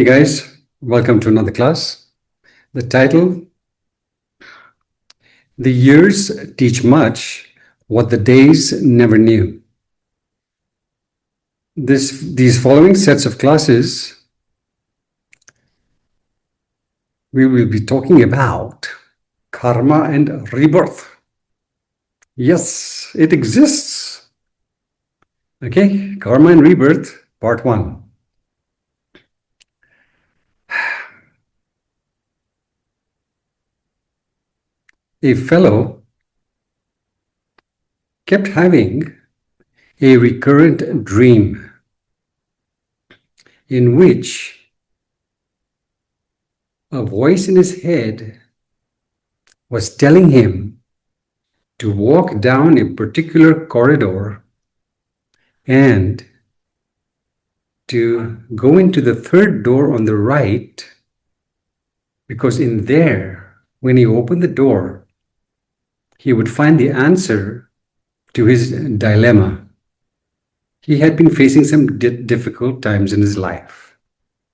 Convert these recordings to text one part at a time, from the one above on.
Hey guys, welcome to another class. The title, The Years Teach Much, What the Days Never Knew. These following sets of classes, we will be talking about karma and rebirth. Yes, it exists. Okay, karma and rebirth, part 1. A fellow kept having a recurrent dream in which a voice in his head was telling him to walk down a particular corridor and to go into the third door on the right, because in there, when he opened the door, he would find the answer to his dilemma. He had been facing some difficult times in his life.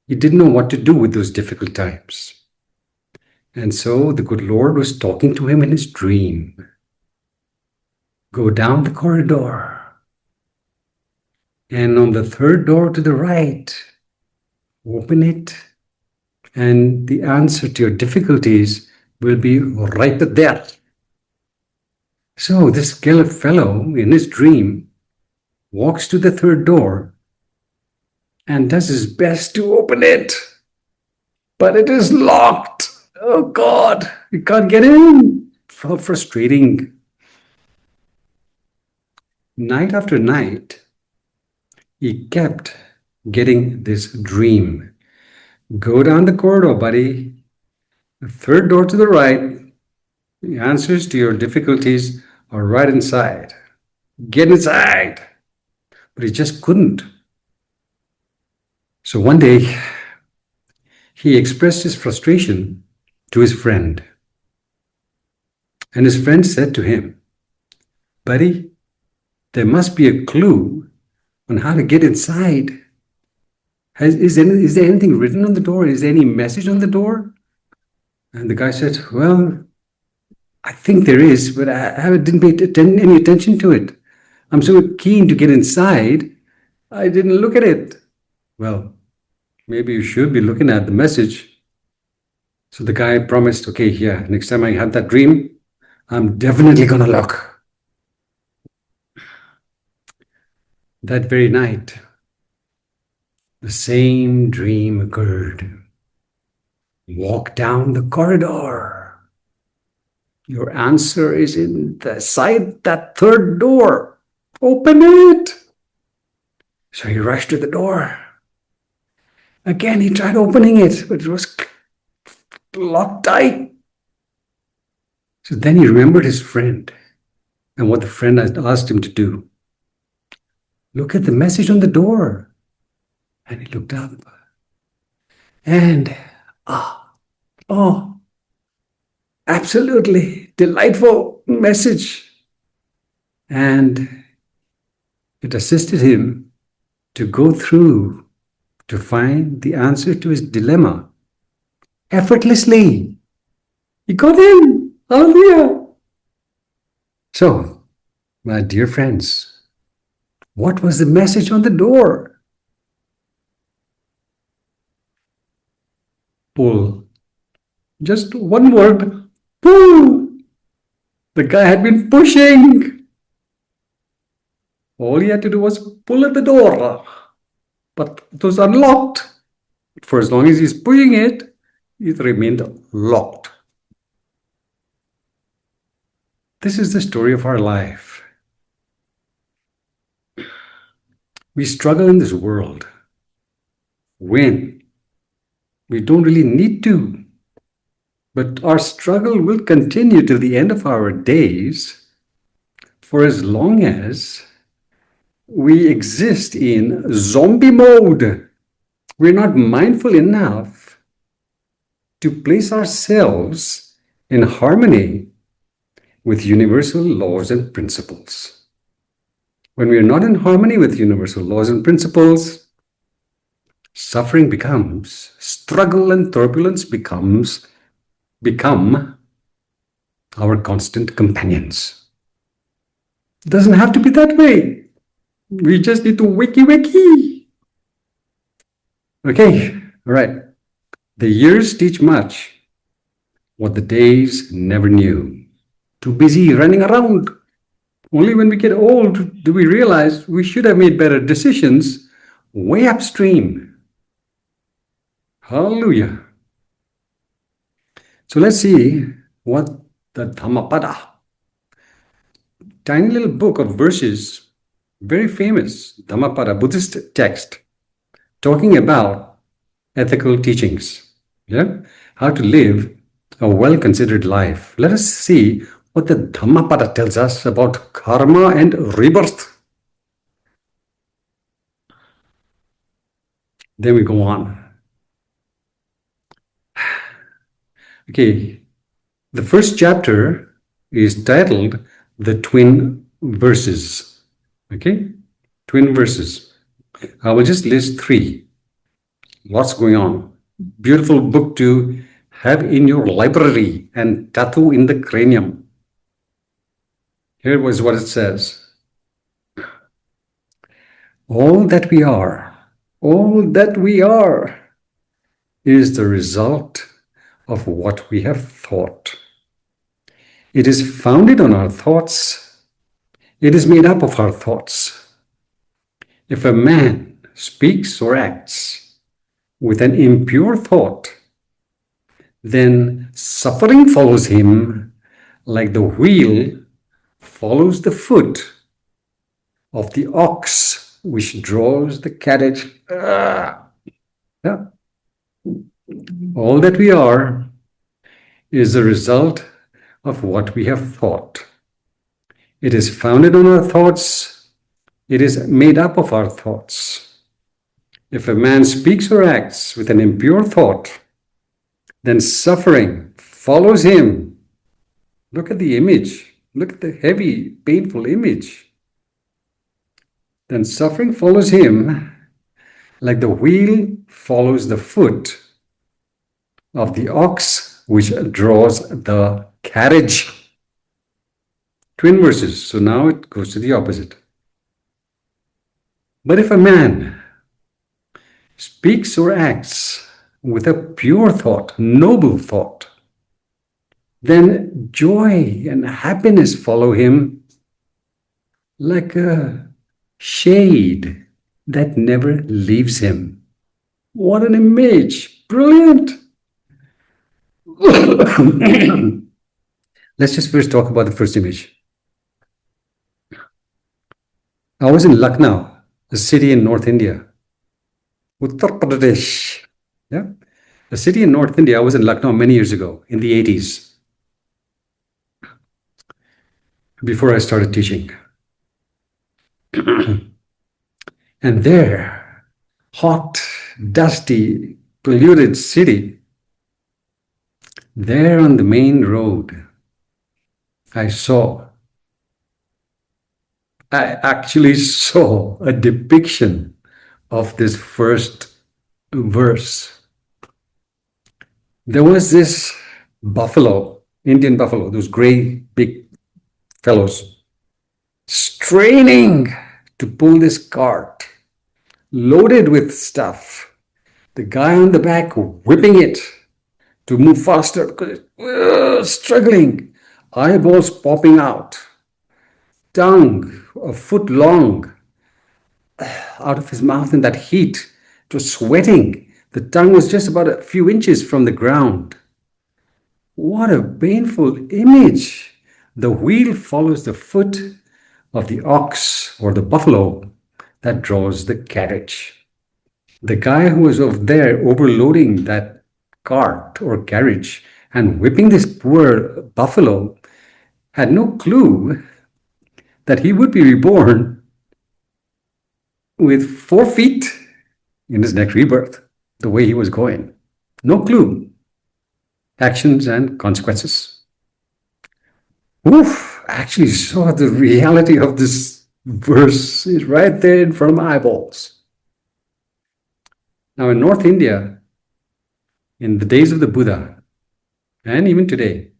He didn't know what to do with those difficult times. And so the good Lord was talking to him in his dream. Go down the corridor. And on the third door to the right, open it, and the answer to your difficulties will be right there. So this fellow in his dream walks to the third door and does his best to open it, but it is locked. Oh God, he can't get in. How frustrating. Night after night, he kept getting this dream. Go down the corridor, buddy. The third door to the right. The answers to your difficulties are right inside. Get inside. But he just couldn't. So one day, he expressed his frustration to his friend. And his friend said to him, buddy, there must be a clue on how to get inside. Is there anything written on the door? Is there any message on the door? And the guy said, well, I think there is, but I didn't pay any attention to it. I'm so keen to get inside, I didn't look at it. Well, maybe you should be looking at the message. So the guy promised, okay, yeah, next time I have that dream, I'm definitely going to look. That very night, the same dream occurred. Walk down the corridor. Your answer is inside that third door. Open it. So he rushed to the door. Again, he tried opening it, but it was locked tight. So then he remembered his friend and what the friend had asked him to do. Look at the message on the door. And he looked up. And, absolutely delightful message. And it assisted him to go through to find the answer to his dilemma effortlessly. He got in. Hallelujah. So, my dear friends, what was the message on the door? Pull. Just one word. Pull. The guy had been pushing. All he had to do was pull at the door. But it was unlocked. For as long as he's pushing it, it remained locked. This is the story of our life. We struggle in this world when we don't really need to. But our struggle will continue till the end of our days for as long as we exist in zombie mode. We're not mindful enough to place ourselves in harmony with universal laws and principles. When we are not in harmony with universal laws and principles, suffering becomes, struggle and turbulence become our constant companions. It doesn't have to be that way. We just need to wiki. Okay, all right. The years teach much, what the days never knew. Too busy running around. Only when we get old do we realize we should have made better decisions way upstream. Hallelujah. So let's see what the Dhammapada, tiny little book of verses, very famous Dhammapada Buddhist text, talking about ethical teachings, yeah, how to live a well-considered life. Let us see what the Dhammapada tells us about karma and rebirth. Then we go on. Okay, the first chapter is titled The Twin Verses. Okay, twin verses. I will just list 3. Lots going on. Beautiful book to have in your library and tattoo in the cranium. Here was what it says. All that we are is the result of what we have thought. It is founded on our thoughts. It is made up of our thoughts. If a man speaks or acts with an impure thought, then suffering follows him like the wheel follows the foot of the ox which draws the carriage. Yeah. All that we are is the result of what we have thought. It is founded on our thoughts. It is made up of our thoughts. If a man speaks or acts with an impure thought, then suffering follows him. Look at the image. Look at the heavy, painful image. Then suffering follows him like the wheel follows the foot of the ox which draws the carriage. Twin verses. So now it goes to the opposite. But if a man speaks or acts with a pure thought, noble thought, then joy and happiness follow him like a shade that never leaves him. What an image! Brilliant! Let's just first talk about the first image. I was in Lucknow, a city in North India. Uttar Pradesh. Yeah? A city in North India. I was in Lucknow many years ago, in the 80s, before I started teaching. And there, hot, dusty, polluted city, there on the main road, I actually saw a depiction of this first verse. There was this buffalo, Indian buffalo, those gray, big fellows, straining to pull this cart loaded with stuff. The guy on the back whipping it to move faster because it's struggling. Eyeballs popping out. Tongue a foot long out of his mouth in that heat. It was sweating. The tongue was just about a few inches from the ground. What a painful image. The wheel follows the foot of the ox or the buffalo that draws the carriage. The guy who was over there overloading that cart or carriage and whipping this poor buffalo had no clue that he would be reborn with 4 feet in his next rebirth, the way he was going. No clue. Actions and consequences. Oof, actually saw the reality of this verse is right there in front of my eyeballs. Now, in North India, in the days of the Buddha, and even today,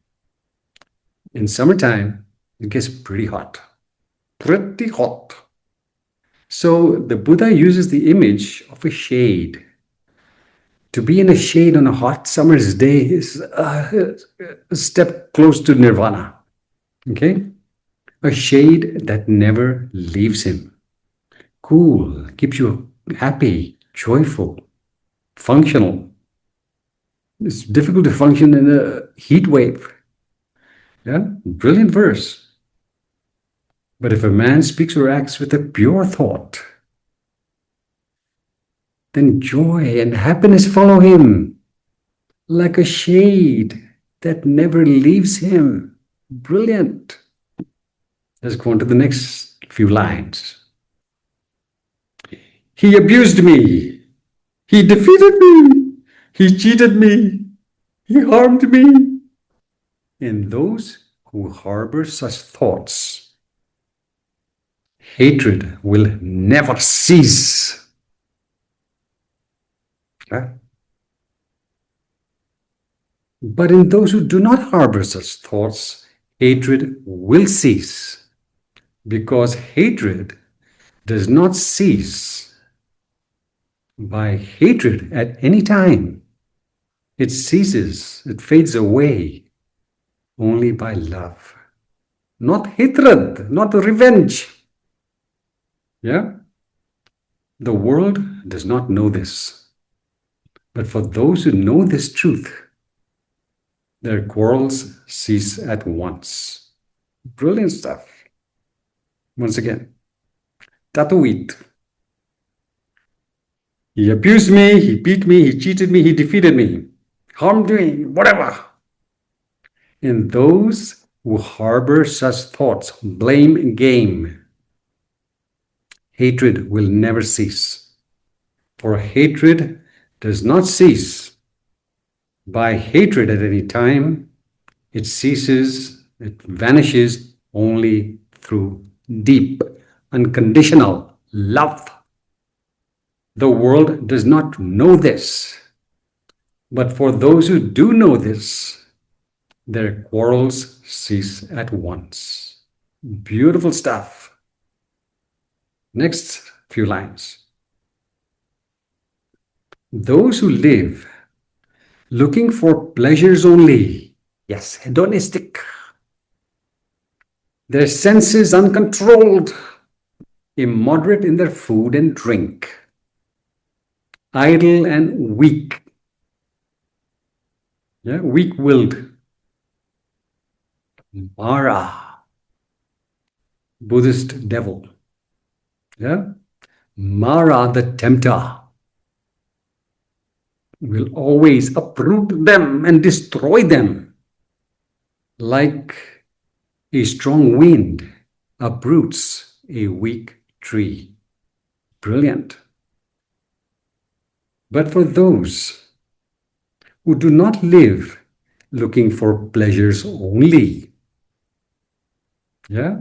in summertime, it gets pretty hot. Pretty hot. So the Buddha uses the image of a shade. To be in a shade on a hot summer's day is a step close to nirvana. Okay? A shade that never leaves him. Cool, keeps you happy, joyful, functional. It's difficult to function in a heat wave. Yeah, brilliant verse. But if a man speaks or acts with a pure thought, then joy and happiness follow him like a shade that never leaves him. Brilliant. Let's go on to the next few lines. He abused me. He defeated me. He cheated me. He harmed me. In those who harbor such thoughts, hatred will never cease. But in those who do not harbor such thoughts, hatred will cease, because hatred does not cease by hatred at any time. It ceases, it fades away only by love. Not hatred, not revenge. Yeah? The world does not know this. But for those who know this truth, their quarrels cease at once. Brilliant stuff. Once again, Tatuit. He abused me, he beat me, he cheated me, he defeated me, harmed me, whatever. In those who harbor such thoughts, blame game, hatred will never cease. For hatred does not cease by hatred at any time. It ceases, it vanishes only through deep, unconditional love. The world does not know this. But for those who do know this, their quarrels cease at once. Beautiful stuff. Next few lines. Those who live looking for pleasures only, yes, hedonistic, their senses uncontrolled, immoderate in their food and drink, idle and weak, yeah, weak-willed, Mara, Buddhist devil, yeah, Mara the tempter will always uproot them and destroy them like a strong wind uproots a weak tree. Brilliant. But for those who do not live looking for pleasures only, yeah,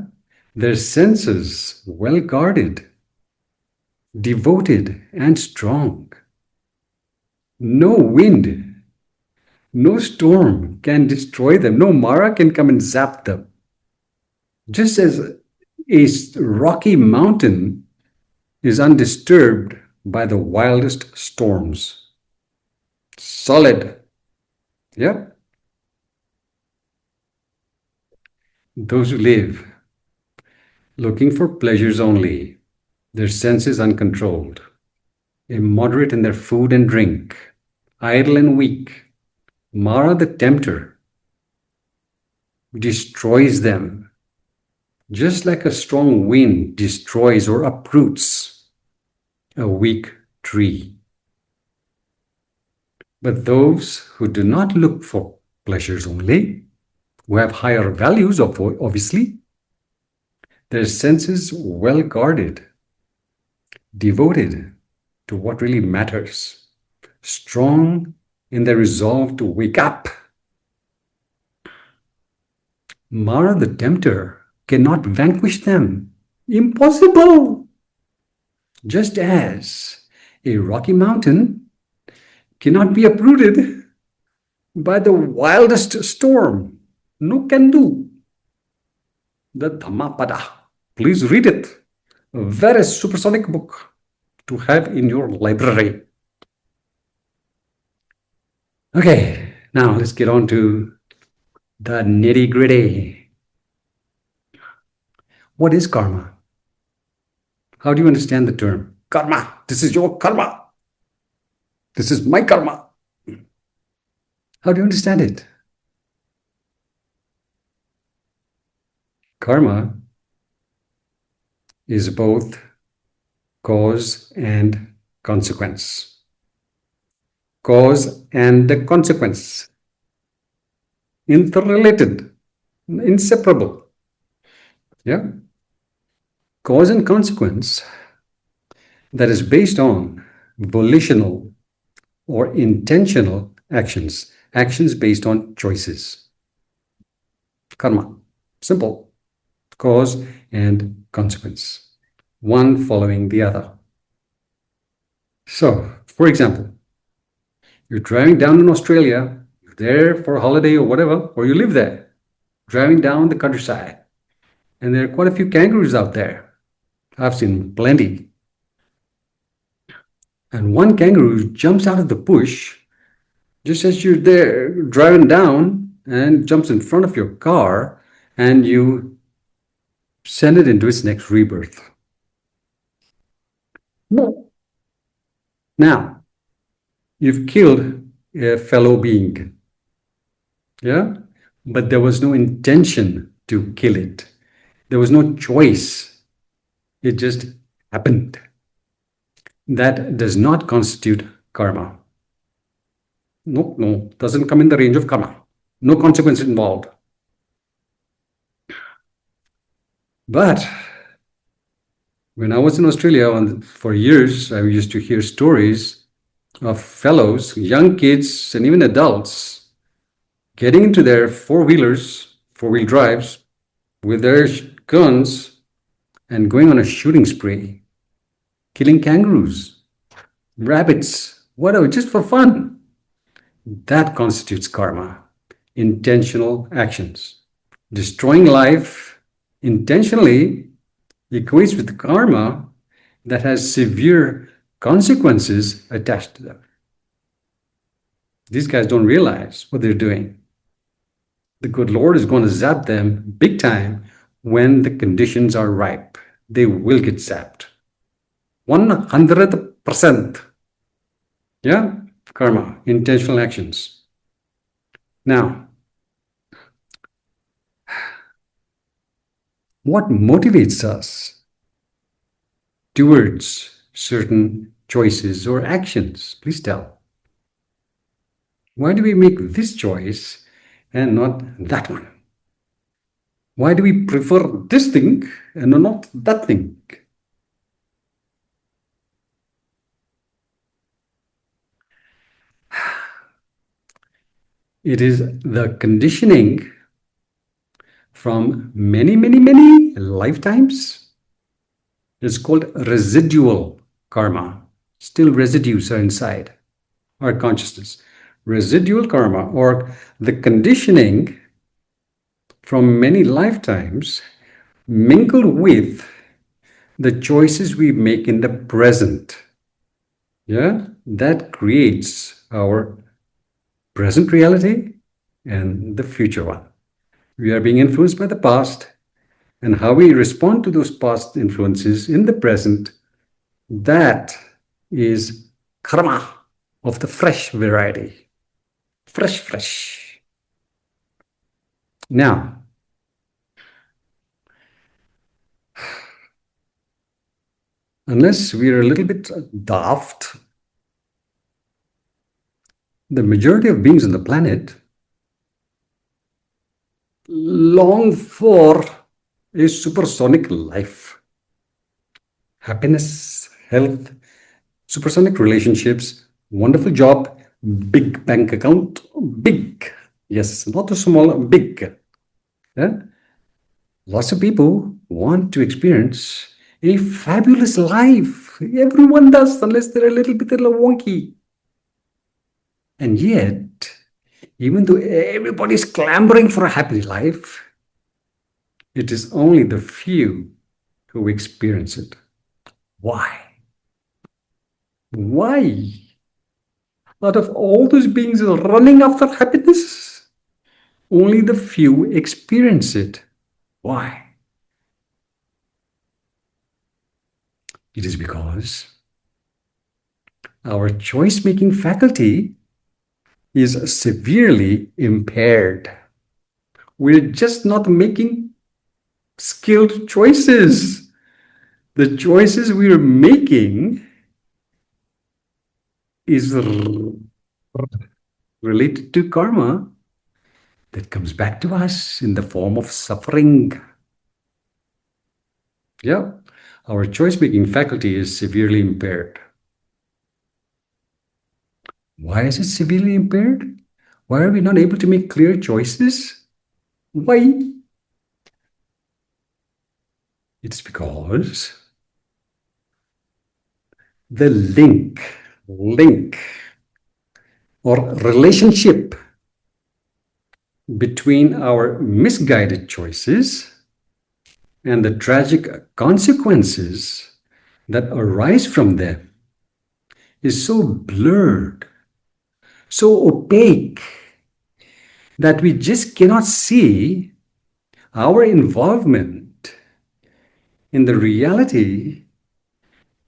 their senses well guarded, devoted and strong, no wind, no storm can destroy them. No Mara can come and zap them. Just as a rocky mountain is undisturbed by the wildest storms. Solid. Yeah. Those who live looking for pleasures only, their senses uncontrolled, immoderate in their food and drink, idle and weak, Mara the tempter destroys them, just like a strong wind destroys or uproots a weak tree. But those who do not look for pleasures only, who have higher values, obviously, their senses well guarded, devoted to what really matters, strong in their resolve to wake up. Mara the tempter cannot vanquish them. Impossible! Just as a rocky mountain cannot be uprooted by the wildest storm. No can do. The Dhammapada. Please read it. A very supersonic book to have in your library. Okay, now let's get on to the nitty-gritty. What is karma? How do you understand the term? Karma. This is your karma. This is my karma. How do you understand it? Karma is both cause and consequence. Cause and the consequence. Interrelated, inseparable. Yeah? Cause and consequence that is based on volitional or intentional actions. Actions based on choices. Karma. Simple. Cause and consequence. One following the other. So, for example, you're driving down in Australia, you're there for a holiday or whatever, or you live there, driving down the countryside, and there are quite a few kangaroos out there. I've seen plenty. And one kangaroo jumps out of the bush just as you're there driving down and jumps in front of your car, and you send it into its next rebirth. Now, you've killed a fellow being. Yeah? But there was no intention to kill it. There was no choice. It just happened. That does not constitute karma. No, doesn't come in the range of karma. No consequence involved. But when I was in Australia for years, I used to hear stories of fellows, young kids, and even adults getting into their four-wheelers, four-wheel drives, with their guns and going on a shooting spree, killing kangaroos, rabbits, whatever, just for fun. That constitutes karma, intentional actions. Destroying life intentionally equates with karma that has severe consequences attached to them. These guys don't realize what they're doing. The good Lord is going to zap them big time when the conditions are ripe. They will get zapped. 100%. Yeah? Karma, intentional actions. Now, what motivates us towards certain choices or actions? Please tell. Why do we make this choice and not that one? Why do we prefer this thing and not that thing? It is the conditioning from many lifetimes. It's called residual karma. Still residues are inside our consciousness. Residual karma, or the conditioning from many lifetimes, mingled with the choices we make in the present. Yeah, that creates our present reality and the future one. We are being influenced by the past, and how we respond to those past influences in the present, that is karma of the fresh variety. Fresh. Now, unless we are a little bit daft, the majority of beings on the planet long for a supersonic life. Happiness, health, supersonic relationships, wonderful job, big bank account, big. Yes, not a small, big. Yeah? Lots of people want to experience a fabulous life. Everyone does, unless they're a little bit wonky. And yet, even though everybody's clamoring for a happy life, it is only the few who experience it. Why? Why? Out of all those beings running after happiness, only the few experience it. Why? It is because our choice-making faculty is severely impaired. We're just not making skilled choices. The choices we're making is related to karma that comes back to us in the form of suffering. Yeah, our choice-making faculty is severely impaired. Why is it severely impaired? Why are we not able to make clear choices? Why? It's because the link or relationship between our misguided choices and the tragic consequences that arise from them is so blurred, so opaque, that we just cannot see our involvement in the reality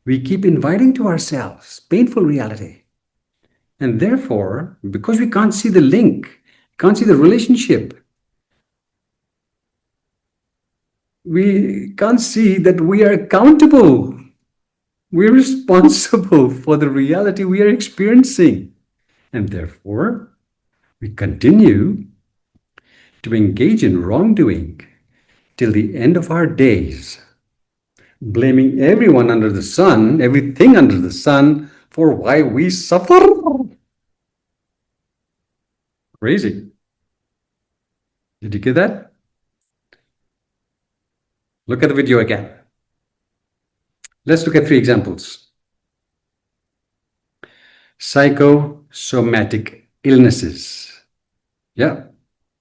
we keep inviting to ourselves, painful reality. And therefore, because we can't see the link, can't see the relationship, we can't see that we are accountable. We're responsible for the reality we are experiencing. And therefore, we continue to engage in wrongdoing till the end of our days, blaming everyone under the sun, everything under the sun, for why we suffer. Crazy. Did you get that? Look at the video again. Let's look at 3 examples. Psychosomatic illnesses. Yeah.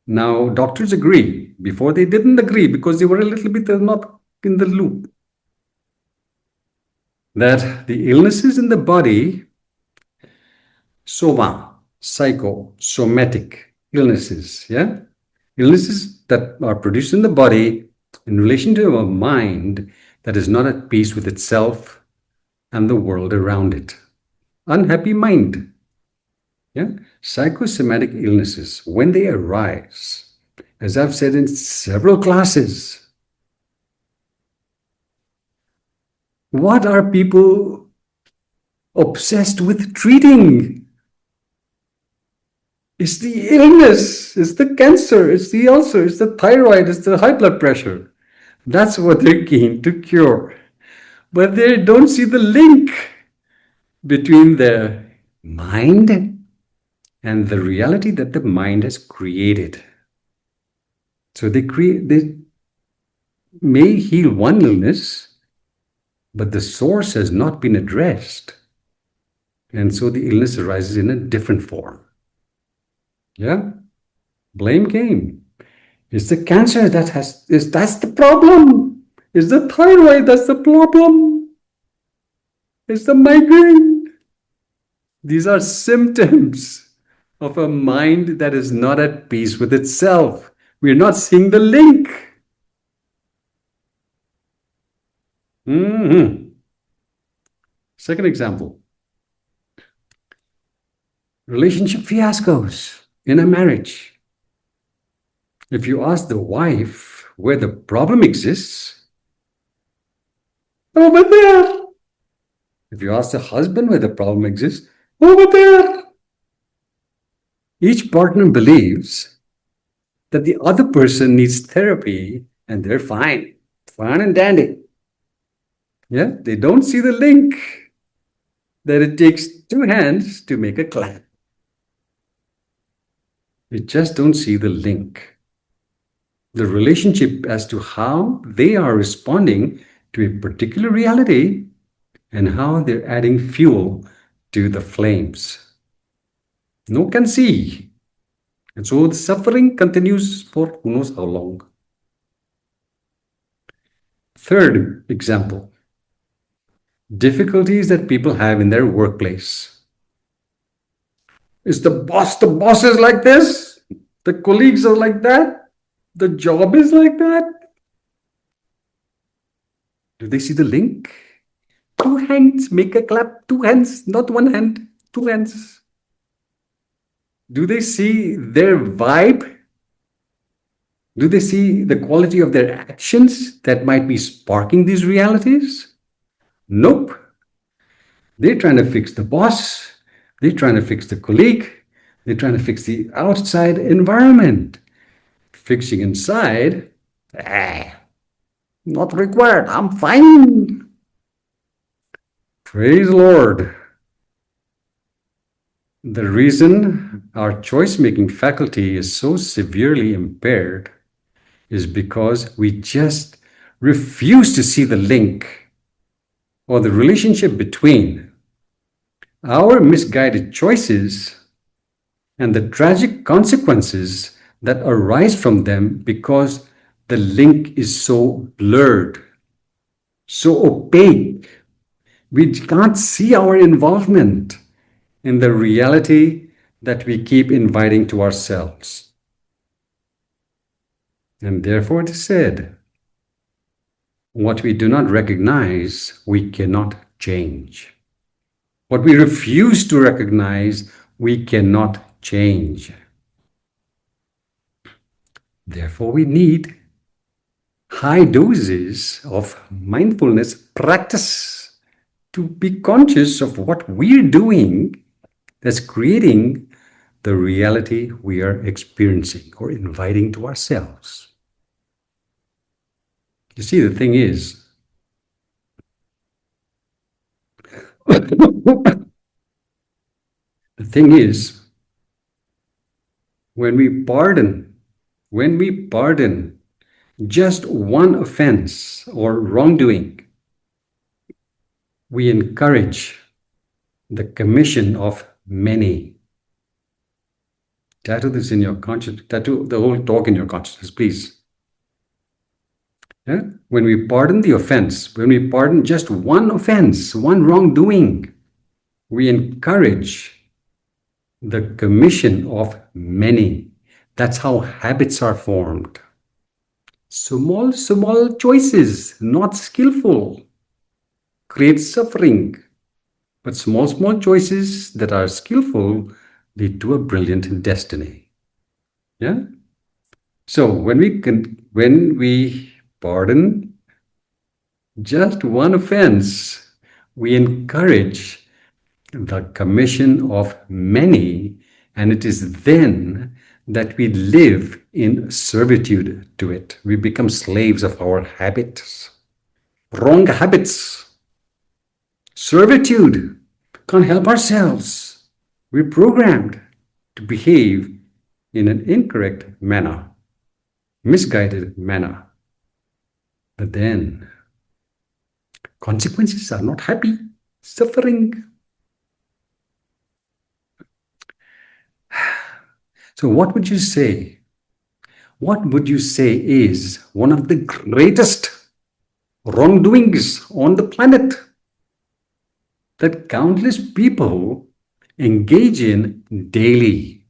Now, doctors agree. Before they didn't agree because they were a little bit not in the loop. That the illnesses in the body, psychosomatic illnesses, yeah? Illnesses that are produced in the body in relation to a mind that is not at peace with itself and the world around it. Unhappy mind. Yeah? Psychosomatic illnesses, when they arise, as I've said in several classes, what are people obsessed with treating? It's the illness, it's the cancer, it's the ulcer, it's the thyroid, it's the high blood pressure. That's what they're keen to cure. But they don't see the link between the mind and the reality that the mind has created. So they may heal one illness, but the source has not been addressed. And so the illness arises in a different form. Yeah? Blame game. It's the cancer that's the problem. It's the thyroid that's the problem. It's the migraine. These are symptoms of a mind that is not at peace with itself. We're not seeing the link. Second example. Relationship fiascos in a marriage. If you ask the wife where the problem exists, over there. If you ask the husband where the problem exists, over there. Each partner believes that the other person needs therapy and they're fine and dandy. Yeah, they don't see the link that it takes 2 hands to make a clap. They just don't see the link. The relationship as to how they are responding to a particular reality and how they're adding fuel to the flames. No can see. And so the suffering continues for who knows how long. Third example, difficulties that people have in their workplace. Is the boss is like this? The colleagues are like that? The job is like that? Do they see the link? Two hands, make a clap, two hands, not one hand, two hands. Do they see their vibe? Do they see the quality of their actions that might be sparking these realities? Nope. They're trying to fix the boss. They're trying to fix the colleague. They're trying to fix the outside environment. Fixing inside, not required. I'm fine. Praise the Lord. The reason our choice-making faculty is so severely impaired is because we just refuse to see the link or the relationship between our misguided choices and the tragic consequences that arise from them because the link is so blurred, so opaque. We can't see our involvement in the reality that we keep inviting to ourselves. And therefore it is said, what we do not recognize, we cannot change. What we refuse to recognize, we cannot change. Therefore, we need high doses of mindfulness practice to be conscious of what we're doing that's creating the reality we are experiencing or inviting to ourselves. You see, the thing is, the thing is, when we pardon just one offense or wrongdoing, we encourage the commission of many. Tattoo this in your conscience, tattoo the whole talk in your consciousness, please. Yeah? When we pardon the offense, when we pardon just one offense, one wrongdoing, we encourage the commission of many. That's how habits are formed. Small choices, not skillful, create suffering. But small choices that are skillful lead to a brilliant destiny. Yeah? So when we pardon just one offense, we encourage the commission of many, and it is then that we live in servitude to it. We become slaves of our habits, wrong habits, servitude, can't help ourselves. We're programmed to behave in an incorrect manner, misguided manner. But then, consequences are not happy, suffering. So what would you say? What would you say is one of the greatest wrongdoings on the planet that countless people engage in daily?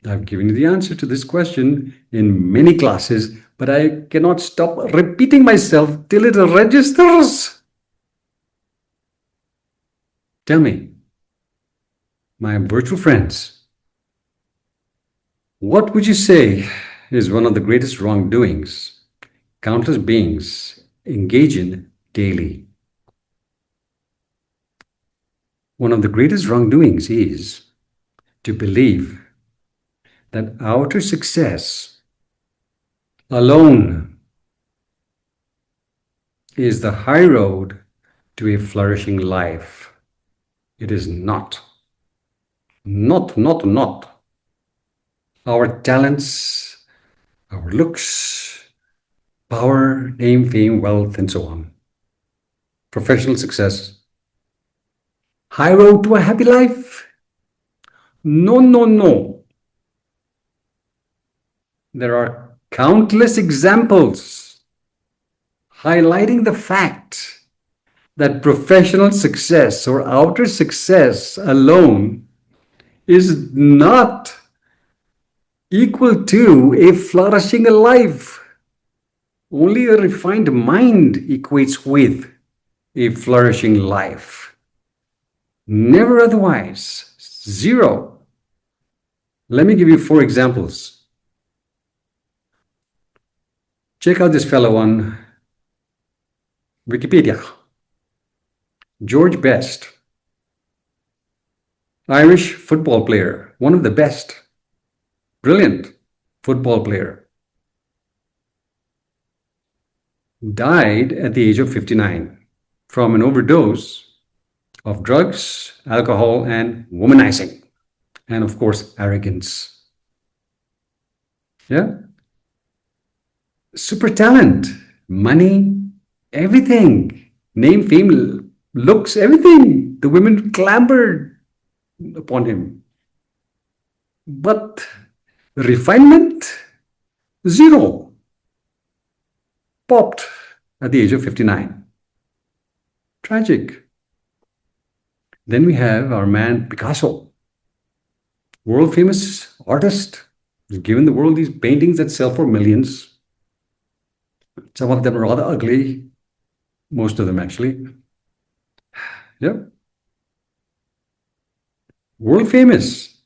I've given you the answer to this question in many classes, but I cannot stop repeating myself till it registers. Tell me, my virtual friends, what would you say is one of the greatest wrongdoings countless beings engage in daily? One of the greatest wrongdoings is to believe that outer success alone is the high road to a flourishing life. It is not. Not. Our talents, our looks, power, name, fame, wealth, and so on. Professional success. High road to a happy life? No, no, no. There are countless examples highlighting the fact that professional success or outer success alone is not equal to a flourishing life. Only a refined mind equates with a flourishing life. Never otherwise. Zero. Let me give you 4 examples. Check out this fellow on Wikipedia. George Best, Irish football player, one of the best. Brilliant football player. Died at the age of 59 from an overdose of drugs, alcohol, and womanizing. And of course, arrogance. Yeah? Super talent, money, everything. Name, fame, looks, everything. The women clambered upon him. But refinement, zero. Popped at the age of 59. Tragic. Then we have our man Picasso, world famous artist. He's given the world these paintings that sell for millions. Some of them are rather ugly, most of them actually. Yeah. World famous.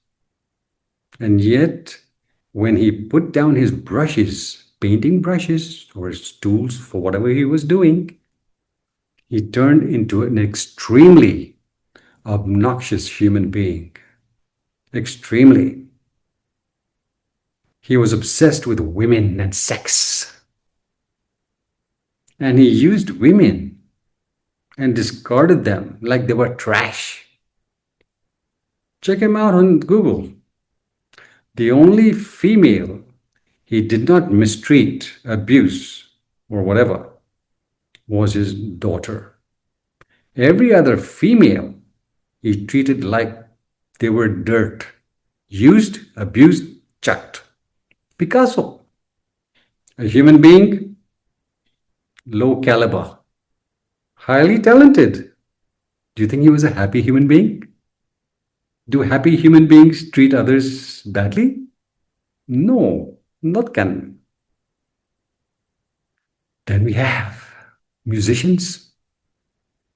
And yet, when he put down his brushes, painting brushes or his tools for whatever he was doing, he turned into an extremely obnoxious human being. Extremely. He was obsessed with women and sex. And he used women and discarded them like they were trash. Check him out on Google. The only female he did not mistreat, abuse, or whatever was his daughter. Every other female he treated like they were dirt. Used, abused, chucked. Picasso. A human being, low caliber. Highly talented. Do you think he was a happy human being? Do happy human beings treat others badly? No, not can. Then we have musicians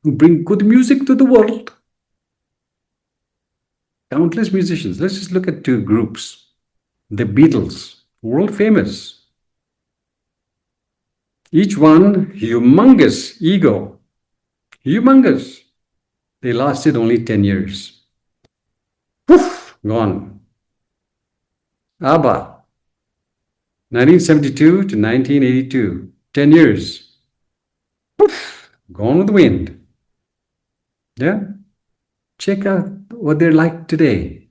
who bring good music to the world. Countless musicians. Let's just look at 2 groups. The Beatles, world famous. Each one, humongous ego. Humongous. They lasted only 10 years. Poof, gone. ABBA, 1972 to 1982, 10 years. Poof, gone with the wind. Yeah? Check out what they're like today.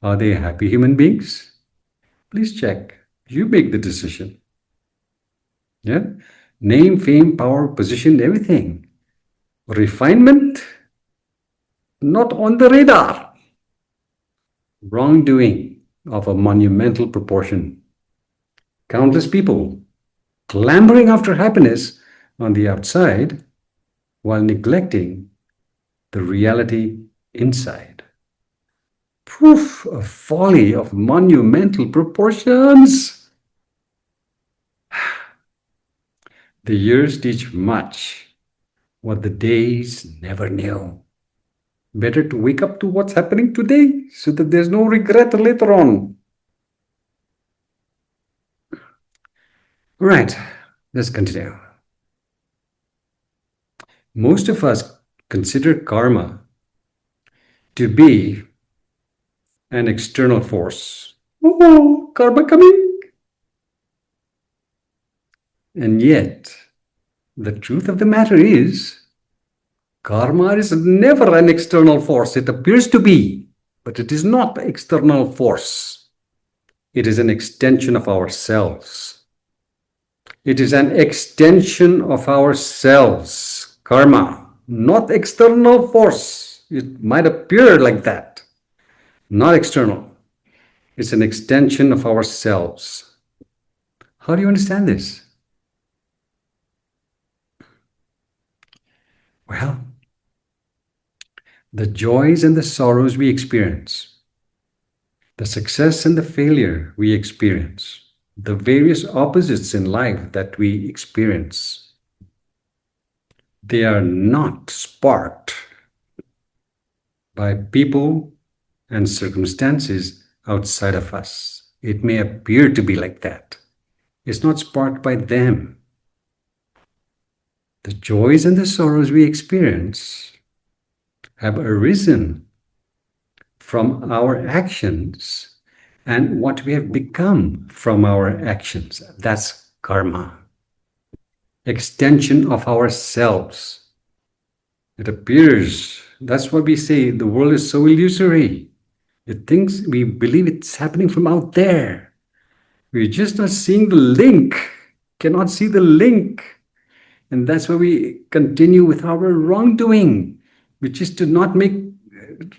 Are they happy human beings? Please check. You make the decision. Yeah? Name, fame, power, position, everything. Refinement, not on the radar. Wrongdoing of a monumental proportion. Countless people clamoring after happiness on the outside while neglecting the reality inside. Proof of folly of monumental proportions. The years teach much, what the days never knew. Better to wake up to what's happening today so that there's no regret later on. All right, let's continue. Most of us consider karma to be an external force. Oh, karma coming. And yet, the truth of the matter is, karma is never an external force. It appears to be, but it is not an external force. It is an extension of ourselves. It is an extension of ourselves. Karma, not external force. It might appear like that, not external. It's an extension of ourselves. How do you understand this? Well, the joys and the sorrows we experience, the success and the failure we experience, the various opposites in life that we experience, they are not sparked by people and circumstances outside of us. It may appear to be like that. It's not sparked by them. The joys and the sorrows we experience have arisen from our actions and what we have become from our actions. That's karma. Extension of ourselves. It appears, that's what we say, the world is so illusory. It thinks, we believe it's happening from out there. We're just not seeing the link, cannot see the link. And that's why we continue with our wrongdoing, which is to not make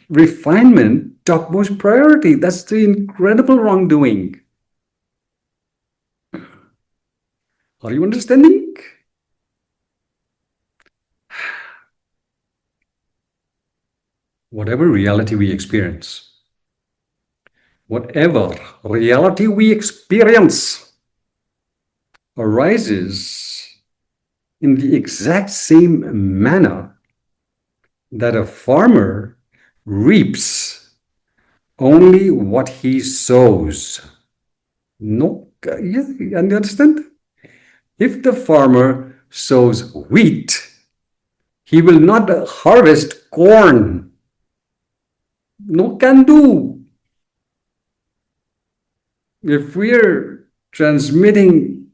refinement topmost priority. That's the incredible wrongdoing. Are you understanding? Whatever reality we experience, arises in the exact same manner that a farmer reaps only what he sows. No, yeah, you understand? If the farmer sows wheat, he will not harvest corn. No can do. If we're transmitting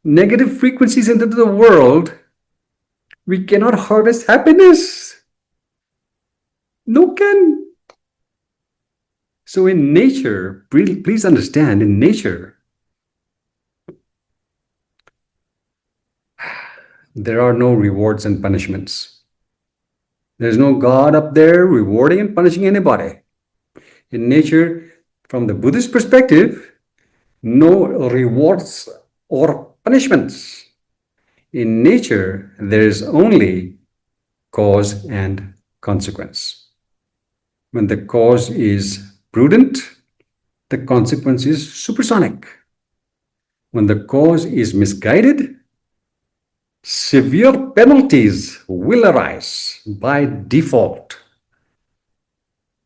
negative frequencies into the world, we cannot harvest happiness. No can. So in nature, please understand, in nature, there are no rewards and punishments. There's no God up there rewarding and punishing anybody. In nature, from the Buddhist perspective, no rewards or punishments. In nature, there is only cause and consequence. When the cause is prudent, the consequence is supersonic. When the cause is misguided, severe penalties will arise by default.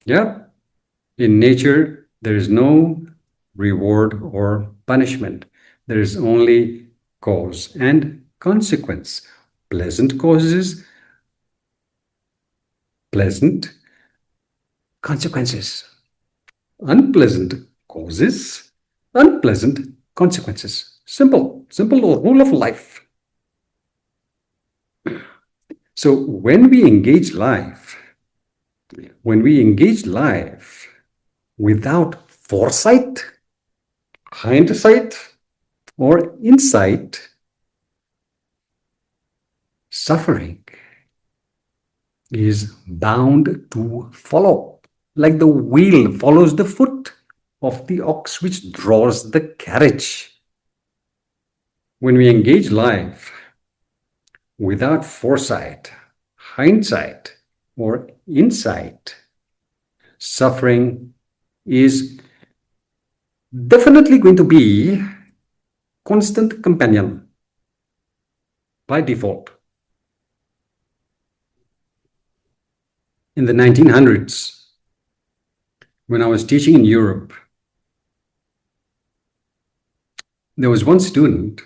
Yeah? In nature, there is no reward or punishment. There is only cause and consequence. Pleasant causes, pleasant consequences. Unpleasant causes, unpleasant consequences. Simple rule of life. So when we engage life without foresight, hindsight, or insight, suffering is bound to follow, like the wheel follows the foot of the ox which draws the carriage. When we engage life without foresight, hindsight, or insight, suffering is definitely going to be constant companion by default. In the 1900s, when I was teaching in Europe, there was one student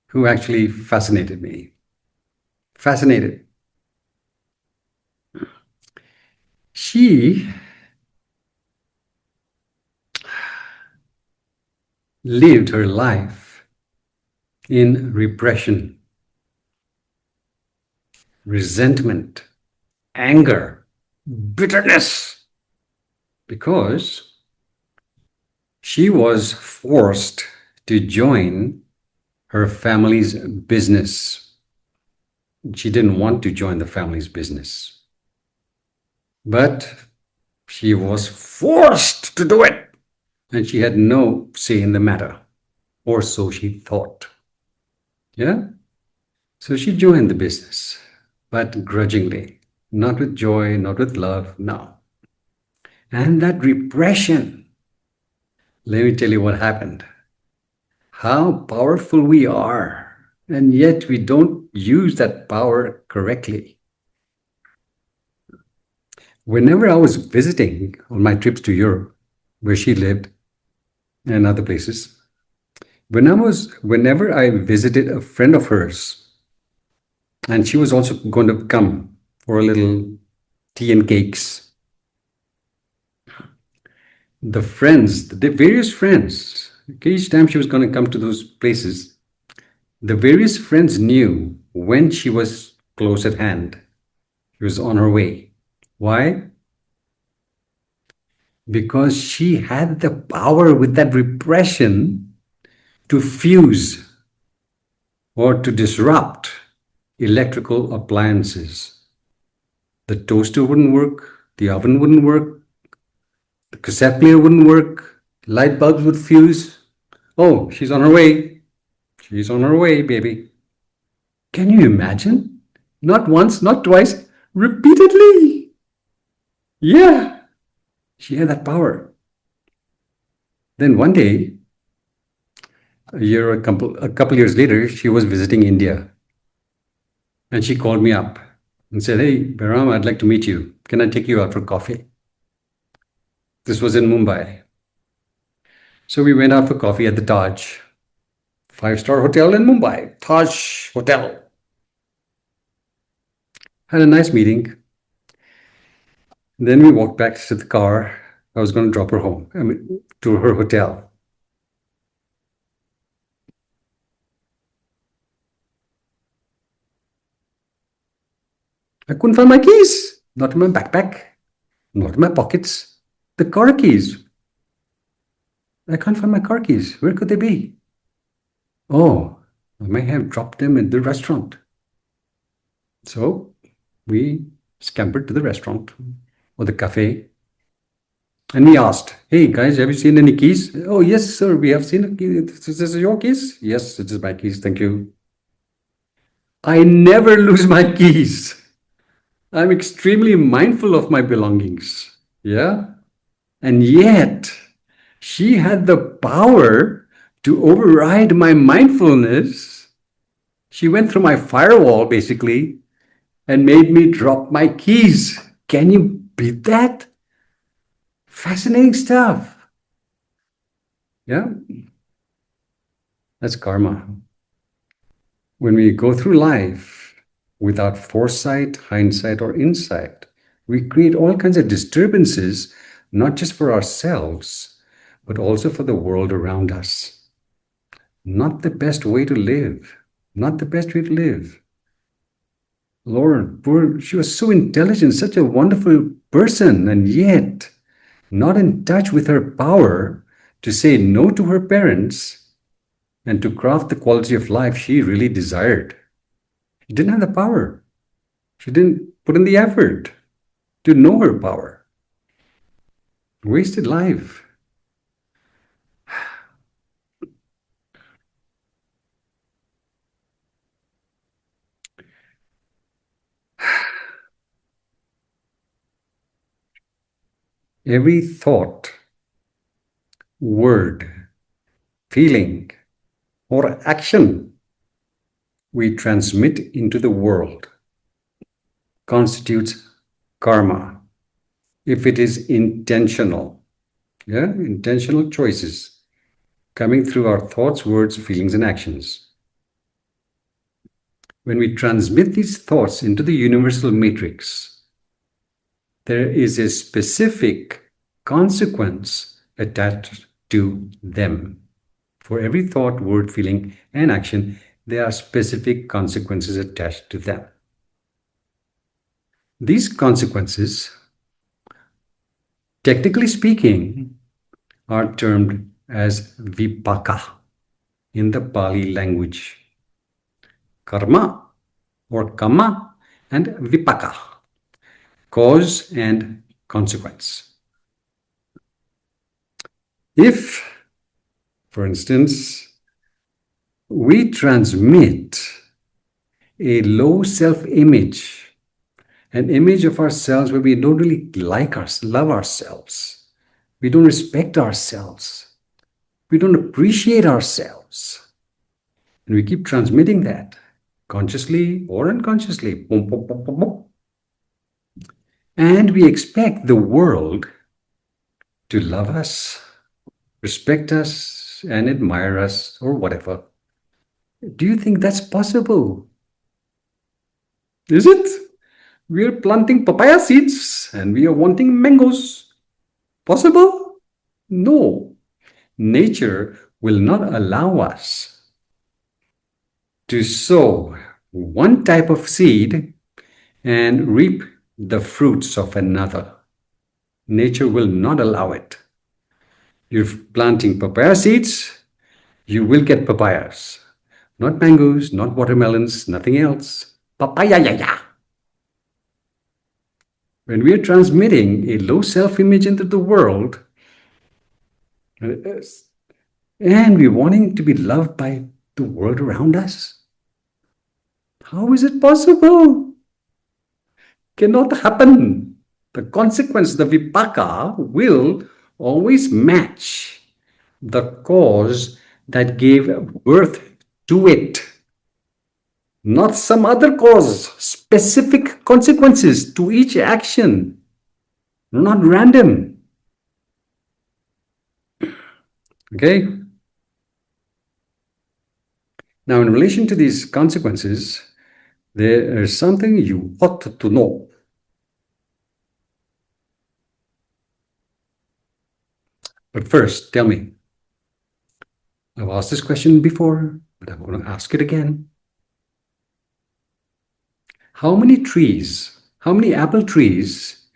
who actually fascinated me. Fascinated. She lived her life in repression, resentment, anger, bitterness, because she was forced to join her family's business. She didn't want to join the family's business. But She was forced to do it, and she had no say in the matter, or so she thought. Yeah? So she joined the business, but grudgingly, not with joy, not with love, no. And that repression, let me tell you what happened. How powerful we are, and yet we don't use that power correctly. Whenever I was visiting on my trips to Europe, where she lived, and other places, whenever I visited a friend of hers, and she was also going to come for a little tea and cakes, the friends, the various friends, each time she was going to come to those places, the various friends knew when she was close at hand. She was on her way. Why? Because she had the power with that repression to fuse or to disrupt electrical appliances. The toaster wouldn't work, the oven wouldn't work, the cassette player wouldn't work, light bulbs would fuse. Oh, she's on her way. She's on her way, baby. Can you imagine? Not once, not twice, repeatedly. Yeah, she had that power. Then one day, a couple years later, she was visiting India. And she called me up and said, "Hey, Behram, I'd like to meet you. Can I take you out for coffee?" This was in Mumbai. So we went out for coffee at the Taj, five-star hotel in Mumbai, Taj Hotel. Had a nice meeting. Then we walked back to the car. I was going to drop her home, to her hotel. I couldn't find my keys. Not in my backpack, not in my pockets. The car keys. I can't find my car keys. Where could they be? Oh, I may have dropped them in the restaurant. So we scampered to the restaurant or the cafe, and we asked, "Hey guys, have you seen any keys?" "Oh yes, sir, we have seen a key. This is your keys?" "Yes, it is my keys. Thank you." I never lose my keys. I'm extremely mindful of my belongings. Yeah. And yet, she had the power to override my mindfulness. She went through my firewall, basically, and made me drop my keys. Can you beat that? Fascinating stuff. Yeah. That's karma. When we go through life without foresight, hindsight, or insight, we create all kinds of disturbances, not just for ourselves, but also for the world around us. Not the best way to live. Not the best way to live. Lord, she was so intelligent, such a wonderful person, and yet not in touch with her power to say no to her parents and to craft the quality of life she really desired. She didn't have the power. She didn't put in the effort to know her power. Wasted life. Every thought, word, feeling, or action we transmit into the world constitutes karma if it is intentional. Yeah, intentional choices coming through our thoughts, words, feelings, and actions. When we transmit these thoughts into the universal matrix, there is a specific consequence attached to them. For every thought, word, feeling, and action, there are specific consequences attached to them. These consequences, technically speaking, are termed as vipaka in the Pali language. Karma or kama and vipaka, cause and consequence. If, for instance, we transmit a low self-image, an image of ourselves where we don't really love ourselves, we don't respect ourselves, we don't appreciate ourselves, and we keep transmitting that consciously or unconsciously, boom, boom, boom, boom, boom. And we expect the world to love us, respect us, and admire us, or whatever. Do you think that's possible? Is it? We are planting papaya seeds and we are wanting mangoes. Possible? No. Nature will not allow us to sow one type of seed and reap the fruits of another. Nature will not allow it. You're planting papaya seeds, you will get papayas. Not mangoes, not watermelons, nothing else. Papaya, ya, ya. When we are transmitting a low self-image into the world, and we're wanting to be loved by the world around us, how is it possible? Cannot happen. The consequence, the vipaka, will always match the cause that gave birth to it. Not some other cause, specific consequences to each action, not random. Okay? Now, in relation to these consequences, there is something you ought to know. But first, tell me, I've asked this question before, but I'm going to ask it again. How many trees, how many apple trees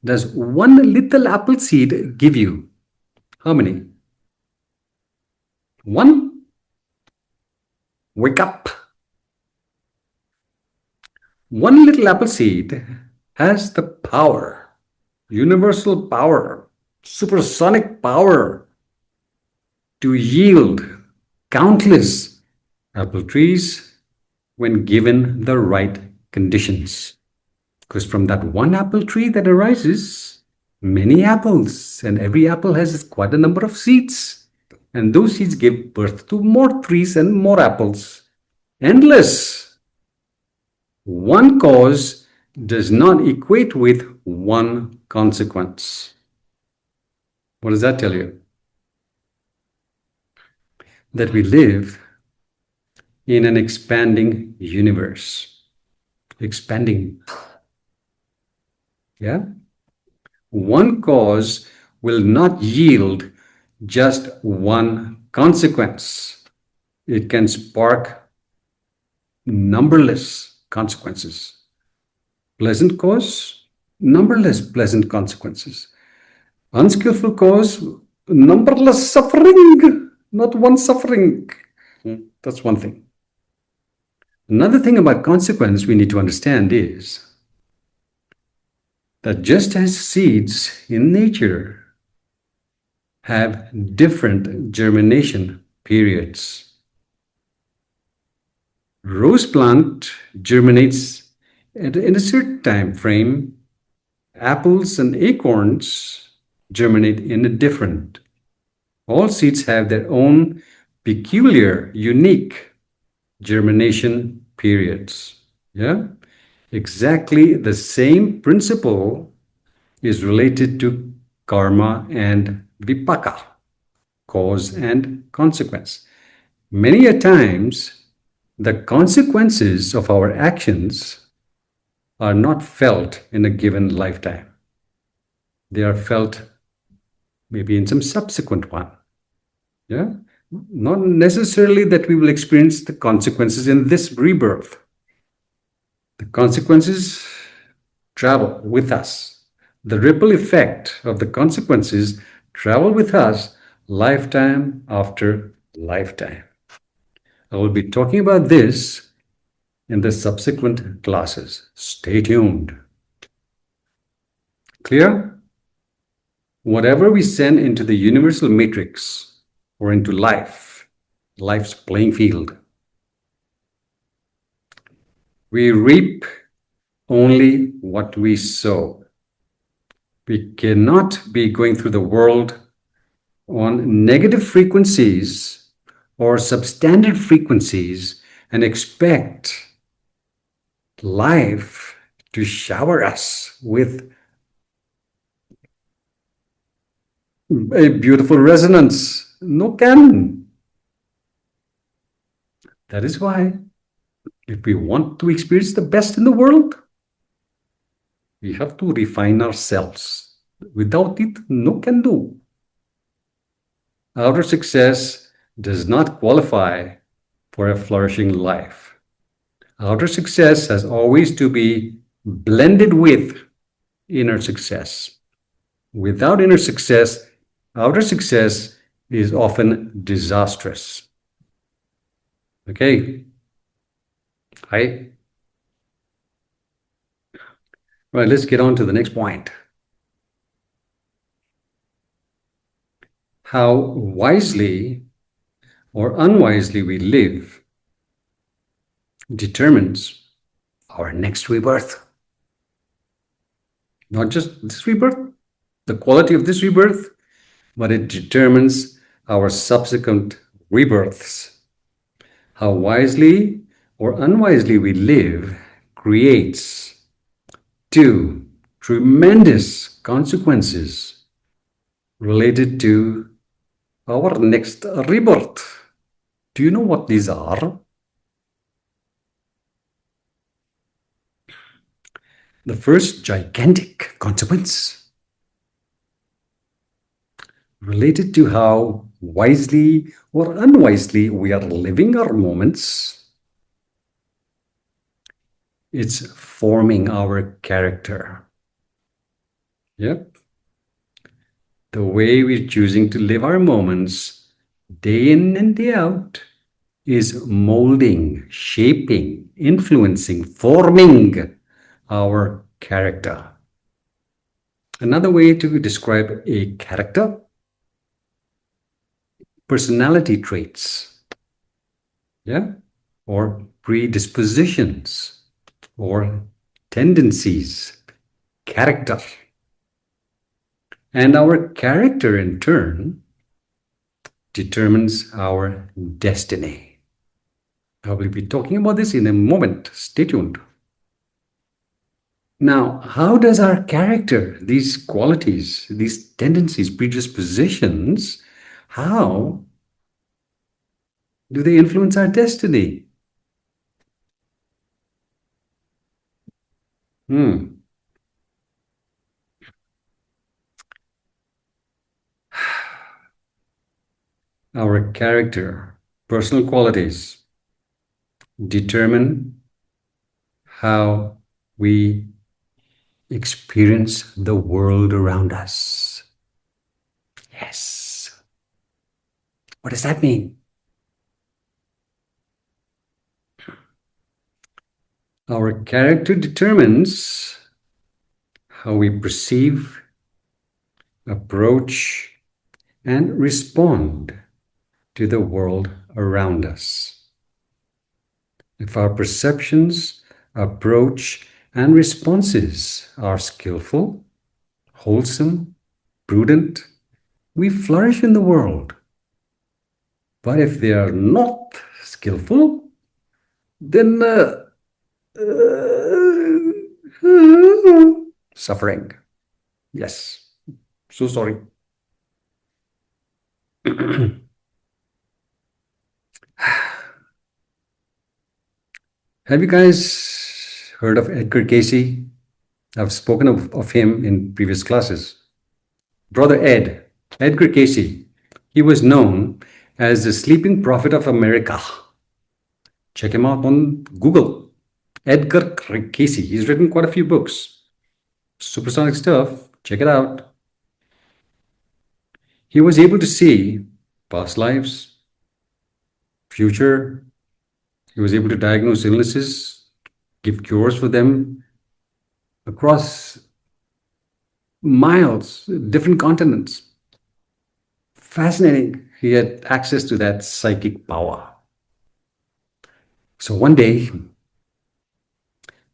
does one little apple seed give you? How many? One? Wake up. One little apple seed has the power, universal power, supersonic power to yield countless apple trees when given the right conditions. Because from that one apple tree that arises, many apples, and every apple has quite a number of seeds. And those seeds give birth to more trees and more apples. Endless. One cause does not equate with one consequence. What does that tell you? That we live in an expanding universe. Expanding. Yeah? One cause will not yield just one consequence. It can spark numberless consequences. Pleasant cause, numberless pleasant consequences. Unskillful cause, numberless suffering, not one suffering. That's one thing. Another thing about consequence we need to understand is that just as seeds in nature have different germination periods, rose plant germinates in a certain time frame. Apples and acorns germinate in a different. All seeds have their own peculiar, unique germination periods. Yeah? Exactly the same principle is related to karma and vipaka, cause and consequence. Many a times, the consequences of our actions are not felt in a given lifetime. They are felt maybe in some subsequent one. Yeah? Not necessarily that we will experience the consequences in this rebirth. The consequences travel with us. The ripple effect of the consequences travel with us lifetime after lifetime. I will be talking about this in the subsequent classes. Stay tuned. Clear? Whatever we send into the universal matrix or into life's playing field, we reap only what we sow. We cannot be going through the world on negative frequencies or substandard frequencies and expect life to shower us with a beautiful resonance. No can. That is why, if we want to experience the best in the world, we have to refine ourselves. Without it, no can do. Outer success does not qualify for a flourishing life. Outer success has always to be blended with inner success. Without inner success, outer success is often disastrous. Okay. Hi. Right, let's get on to the next point. How wisely or unwisely we live determines our next rebirth. Not just this rebirth, the quality of this rebirth, but it determines our subsequent rebirths. How wisely or unwisely we live creates two tremendous consequences related to our next rebirth. Do you know what these are? The first gigantic consequence related to how wisely or unwisely we are living our moments. It's forming our character. Yep. The way we're choosing to live our moments day in and day out is molding, shaping, influencing, forming our character. Another way to describe a character: personality traits, yeah, or predispositions, or tendencies, character. And our character, in turn, determines our destiny. I will be talking about this in a moment. Stay tuned. Now, how does our character, these qualities, these tendencies, predispositions, how do they influence our destiny? Our character, personal qualities determine how we experience the world around us. Yes. What does that mean? Our character determines how we perceive, approach, and respond to the world around us. If our perceptions, approach, and responses are skillful, wholesome, prudent, we flourish in the world. But if they are not skillful, then suffering. Yes. So sorry. Have you guys heard of Edgar Cayce? I've spoken of him in previous classes. Brother Ed, Edgar Cayce, he was known as the sleeping prophet of America. Check him out on Google. Edgar Cayce. He's written quite a few books. Supersonic stuff. Check it out. He was able to see past lives, future. He was able to diagnose illnesses, give cures for them across miles, different continents. Fascinating. He had access to that psychic power. So one day,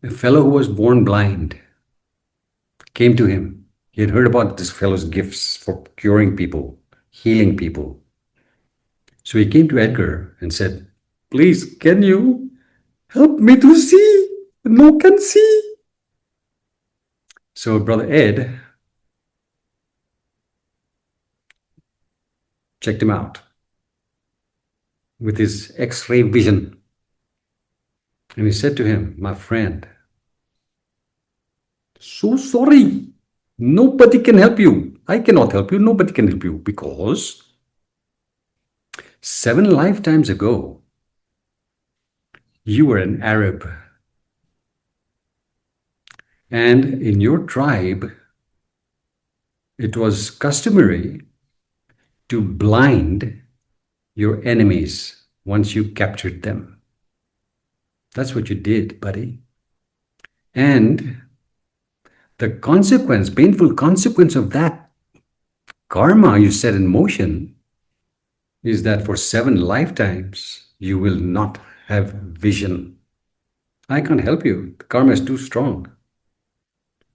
a fellow who was born blind came to him. He had heard about this fellow's gifts for curing people, healing people. So he came to Edgar and said, "Please, can you help me to see? No can see." So Brother Ed checked him out with his X-ray vision. And he said to him, "My friend, so sorry. Nobody can help you. I cannot help you. Nobody can help you because 7 lifetimes ago, you were an Arab. And in your tribe, it was customary to blind your enemies once you captured them. That's what you did, buddy. And the consequence, painful consequence of that karma you set in motion is that for 7 lifetimes, you will not have vision. I can't help you. The karma is too strong.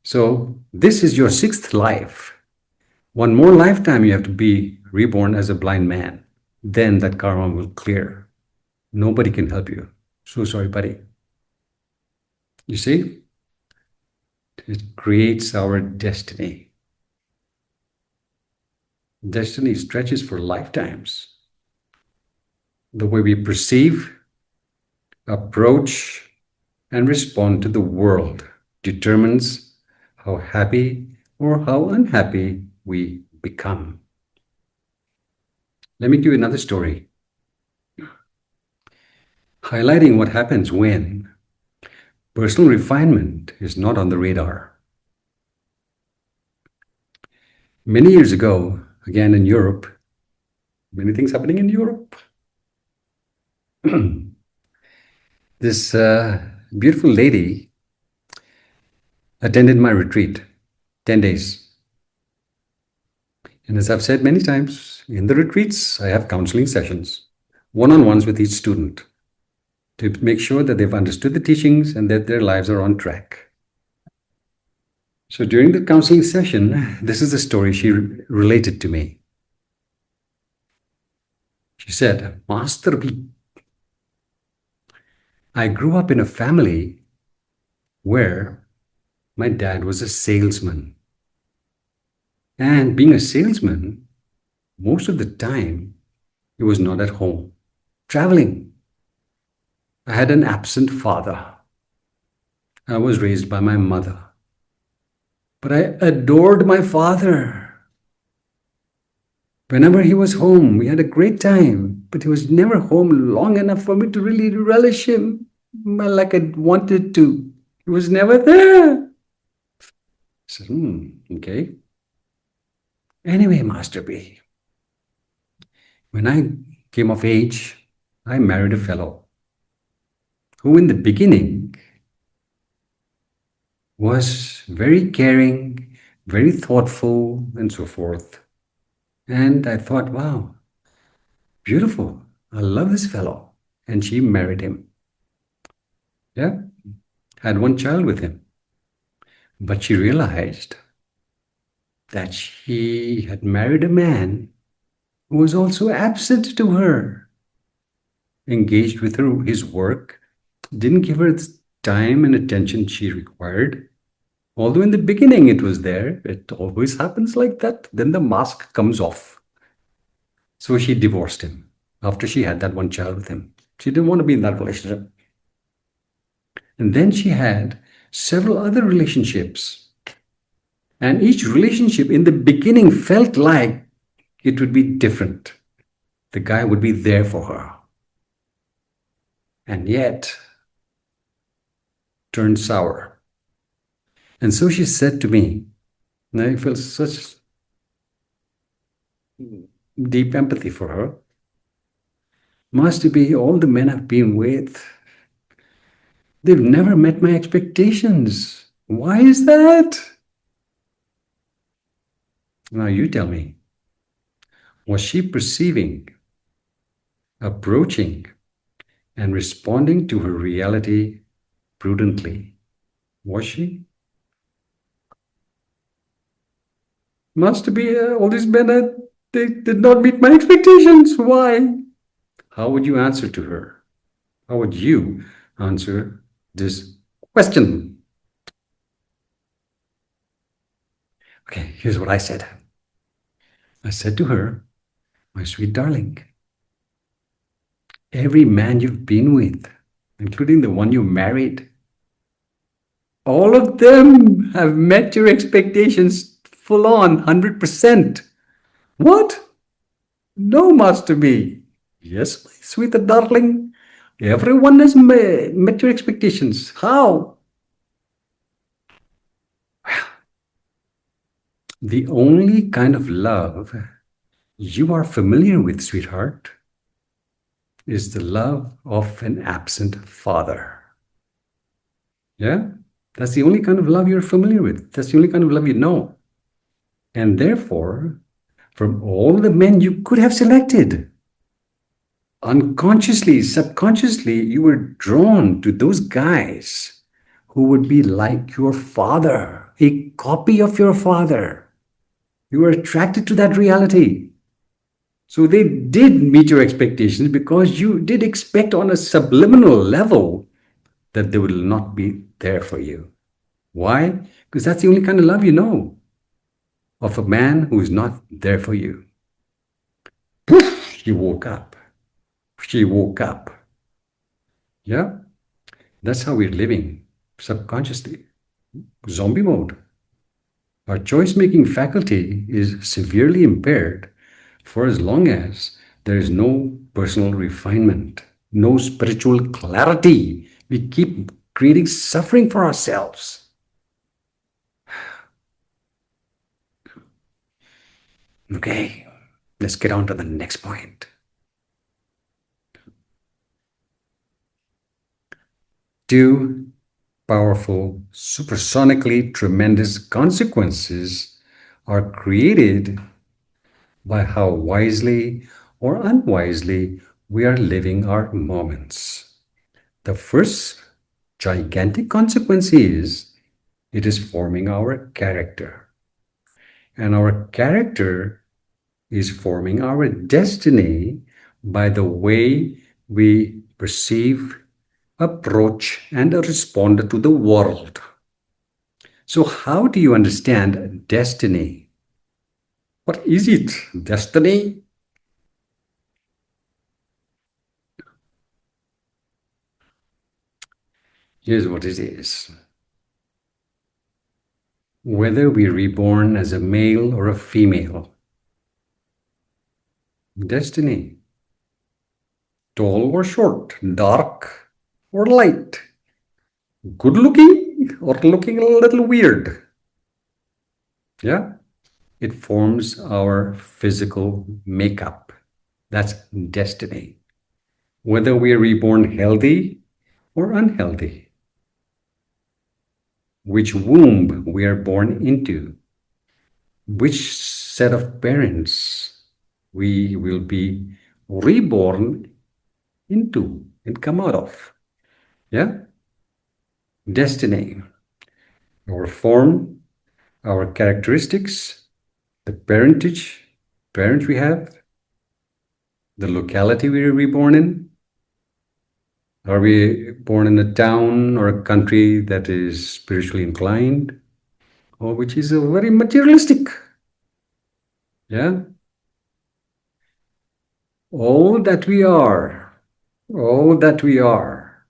So this is your 6th life. One more lifetime, you have to be reborn as a blind man. Then that karma will clear. Nobody can help you. So sorry, buddy. You see? It creates our destiny. Destiny stretches for lifetimes. The way we perceive, approach, and respond to the world determines how happy or how unhappy we become. Let me give you another story, highlighting what happens when personal refinement is not on the radar. Many years ago, again in Europe, many things happening in Europe. This beautiful lady attended my retreat, 10 days. And as I've said many times, in the retreats, I have counseling sessions, one-on-ones with each student to make sure that they've understood the teachings and that their lives are on track. So during the counseling session, this is the story she related to me. She said, "Master B, I grew up in a family where my dad was a salesman. And being a salesman, most of the time, he was not at home, traveling. I had an absent father. I was raised by my mother. But I adored my father. Whenever he was home, we had a great time, but he was never home long enough for me to really relish him like I wanted to. He was never there." I said, okay. Anyway, Master B, when I came of age, I married a fellow who in the beginning was very caring, very thoughtful, and so forth. And I thought, wow, beautiful. I love this fellow. And she married him. Yeah, had one child with him. But she realized that she had married a man who was also absent to her, engaged with his work, didn't give her the time and attention she required. Although in the beginning it was there, it always happens like that. Then the mask comes off. So she divorced him after she had that one child with him. She didn't want to be in that relationship. And then she had several other relationships. And each relationship in the beginning felt like it would be different. The guy would be there for her. And yet, turned sour. And so she said to me, and I felt such deep empathy for her, "Master B, all the men I've been with, they've never met my expectations. Why is that?" Now you tell me, was she perceiving, approaching, and responding to her reality prudently? Was she? Must be all these men, they did not meet my expectations. Why? How would you answer to her? How would you answer this question? Okay, here's what I said. I said to her, my sweet darling, every man you've been with, including the one you married, all of them have met your expectations full on, 100%. What? No, Master B. Yes, my sweet darling. Everyone has met your expectations. How? The only kind of love you are familiar with, sweetheart, is the love of an absent father. Yeah? That's the only kind of love you're familiar with. That's the only kind of love you know. And therefore, from all the men you could have selected, unconsciously, subconsciously, you were drawn to those guys who would be like your father, a copy of your father. You were attracted to that reality. So they did meet your expectations because you did expect on a subliminal level that they will not be there for you. Why? Because that's the only kind of love you know of a man who is not there for you. She woke up. She woke up. Yeah? That's how we're living subconsciously. Zombie mode. Our choice making faculty is severely impaired for as long as there is no personal refinement, no spiritual clarity. We keep creating suffering for ourselves. Okay, let's get on to the next point. Two powerful, supersonically tremendous consequences are created by how wisely or unwisely we are living our moments. The first gigantic consequence is it is forming our character. And our character is forming our destiny by the way we perceive, approach, and respond to the world. So, how do you understand destiny? What is it? Destiny? Here's what it is. Whether we're reborn as a male or a female, destiny. Tall or short, dark or light, good looking or looking a little weird. Yeah, it forms our physical makeup. That's destiny. Whether we are reborn healthy or unhealthy, which womb we are born into, which set of parents we will be reborn into and come out of. Yeah? Destiny, our form, our characteristics, the parent we have, the locality we were born in. Are we born in a town or a country that is spiritually inclined, or which is a very materialistic? Yeah? All that we are, all that we are,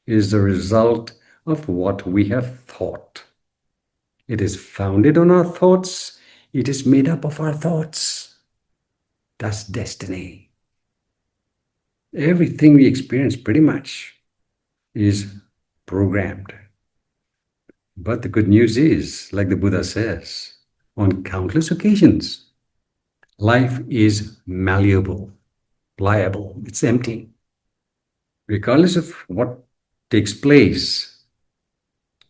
is the result of what we have thought. It is founded on our thoughts. It is made up of our thoughts. That's destiny. Everything we experience pretty much is programmed. But the good news is, like the Buddha says, on countless occasions, life is malleable, pliable, it's empty. Regardless of what takes place,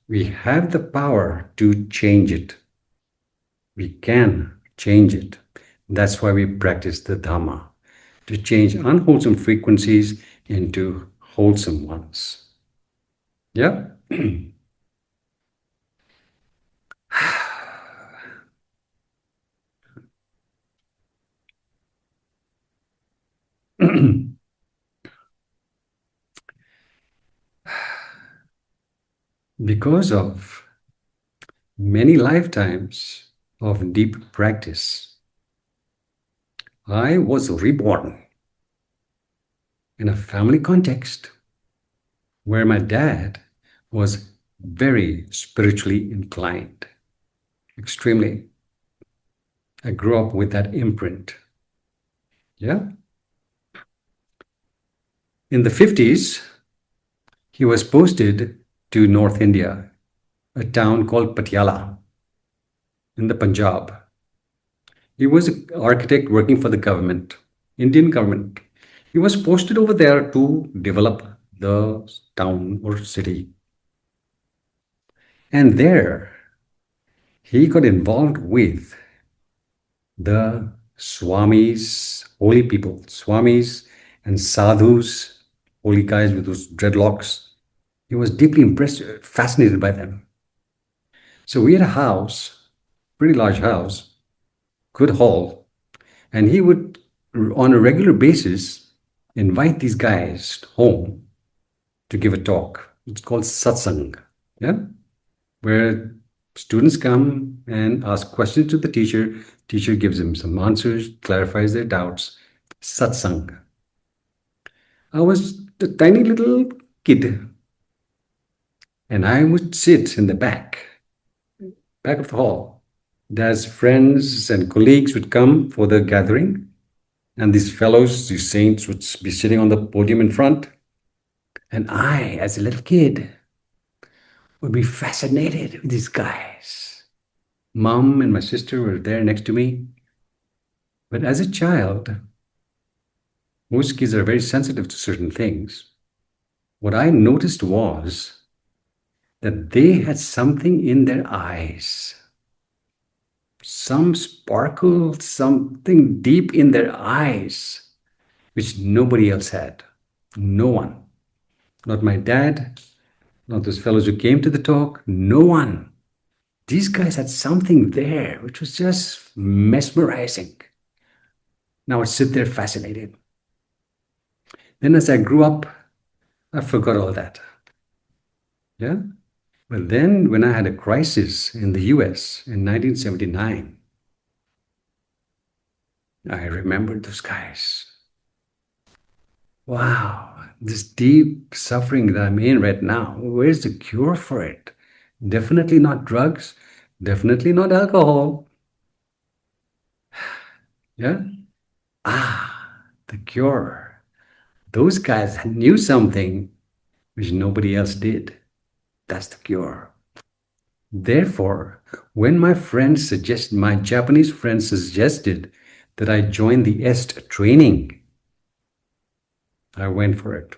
we have the power to change it. We can change it. That's why we practice the Dhamma, to change unwholesome frequencies into wholesome ones. Yeah? Because of many lifetimes of deep practice, I was reborn in a family context where my dad was very spiritually inclined, extremely. I grew up with that imprint. Yeah. In the 50s, he was posted to North India, a town called Patiala in the Punjab. He was an architect working for the government, Indian government. He was posted over there to develop the town or city. And there, he got involved with the swamis, holy people, swamis and sadhus, holy guys with those dreadlocks. He was deeply impressed, fascinated by them. So we had a house, pretty large house, good hall, and he would, on a regular basis, invite these guys home to give a talk. It's called satsang, yeah, where students come and ask questions to the teacher. Teacher gives them some answers, clarifies their doubts. Satsang. I was a tiny little kid, and I would sit in the back of the hall. Dad's friends and colleagues would come for the gathering, and these fellows, these saints, would be sitting on the podium in front. And I, as a little kid, would be fascinated with these guys. Mom and my sister were there next to me. But as a child, most kids are very sensitive to certain things. What I noticed was that they had something in their eyes, some sparkle, something deep in their eyes, which nobody else had. No one. Not my dad, not those fellows who came to the talk, no one. These guys had something there which was just mesmerizing. Now I sit there fascinated. Then as I grew up, I forgot all that. Yeah. But then when I had a crisis in the US in 1979, I remembered those guys. Wow, this deep suffering that I'm in right now, where's the cure for it? Definitely not drugs, definitely not alcohol. Yeah? The cure. Those guys knew something which nobody else did. That's the cure. Therefore, when my Japanese friends suggested that I join the EST training, I went for it.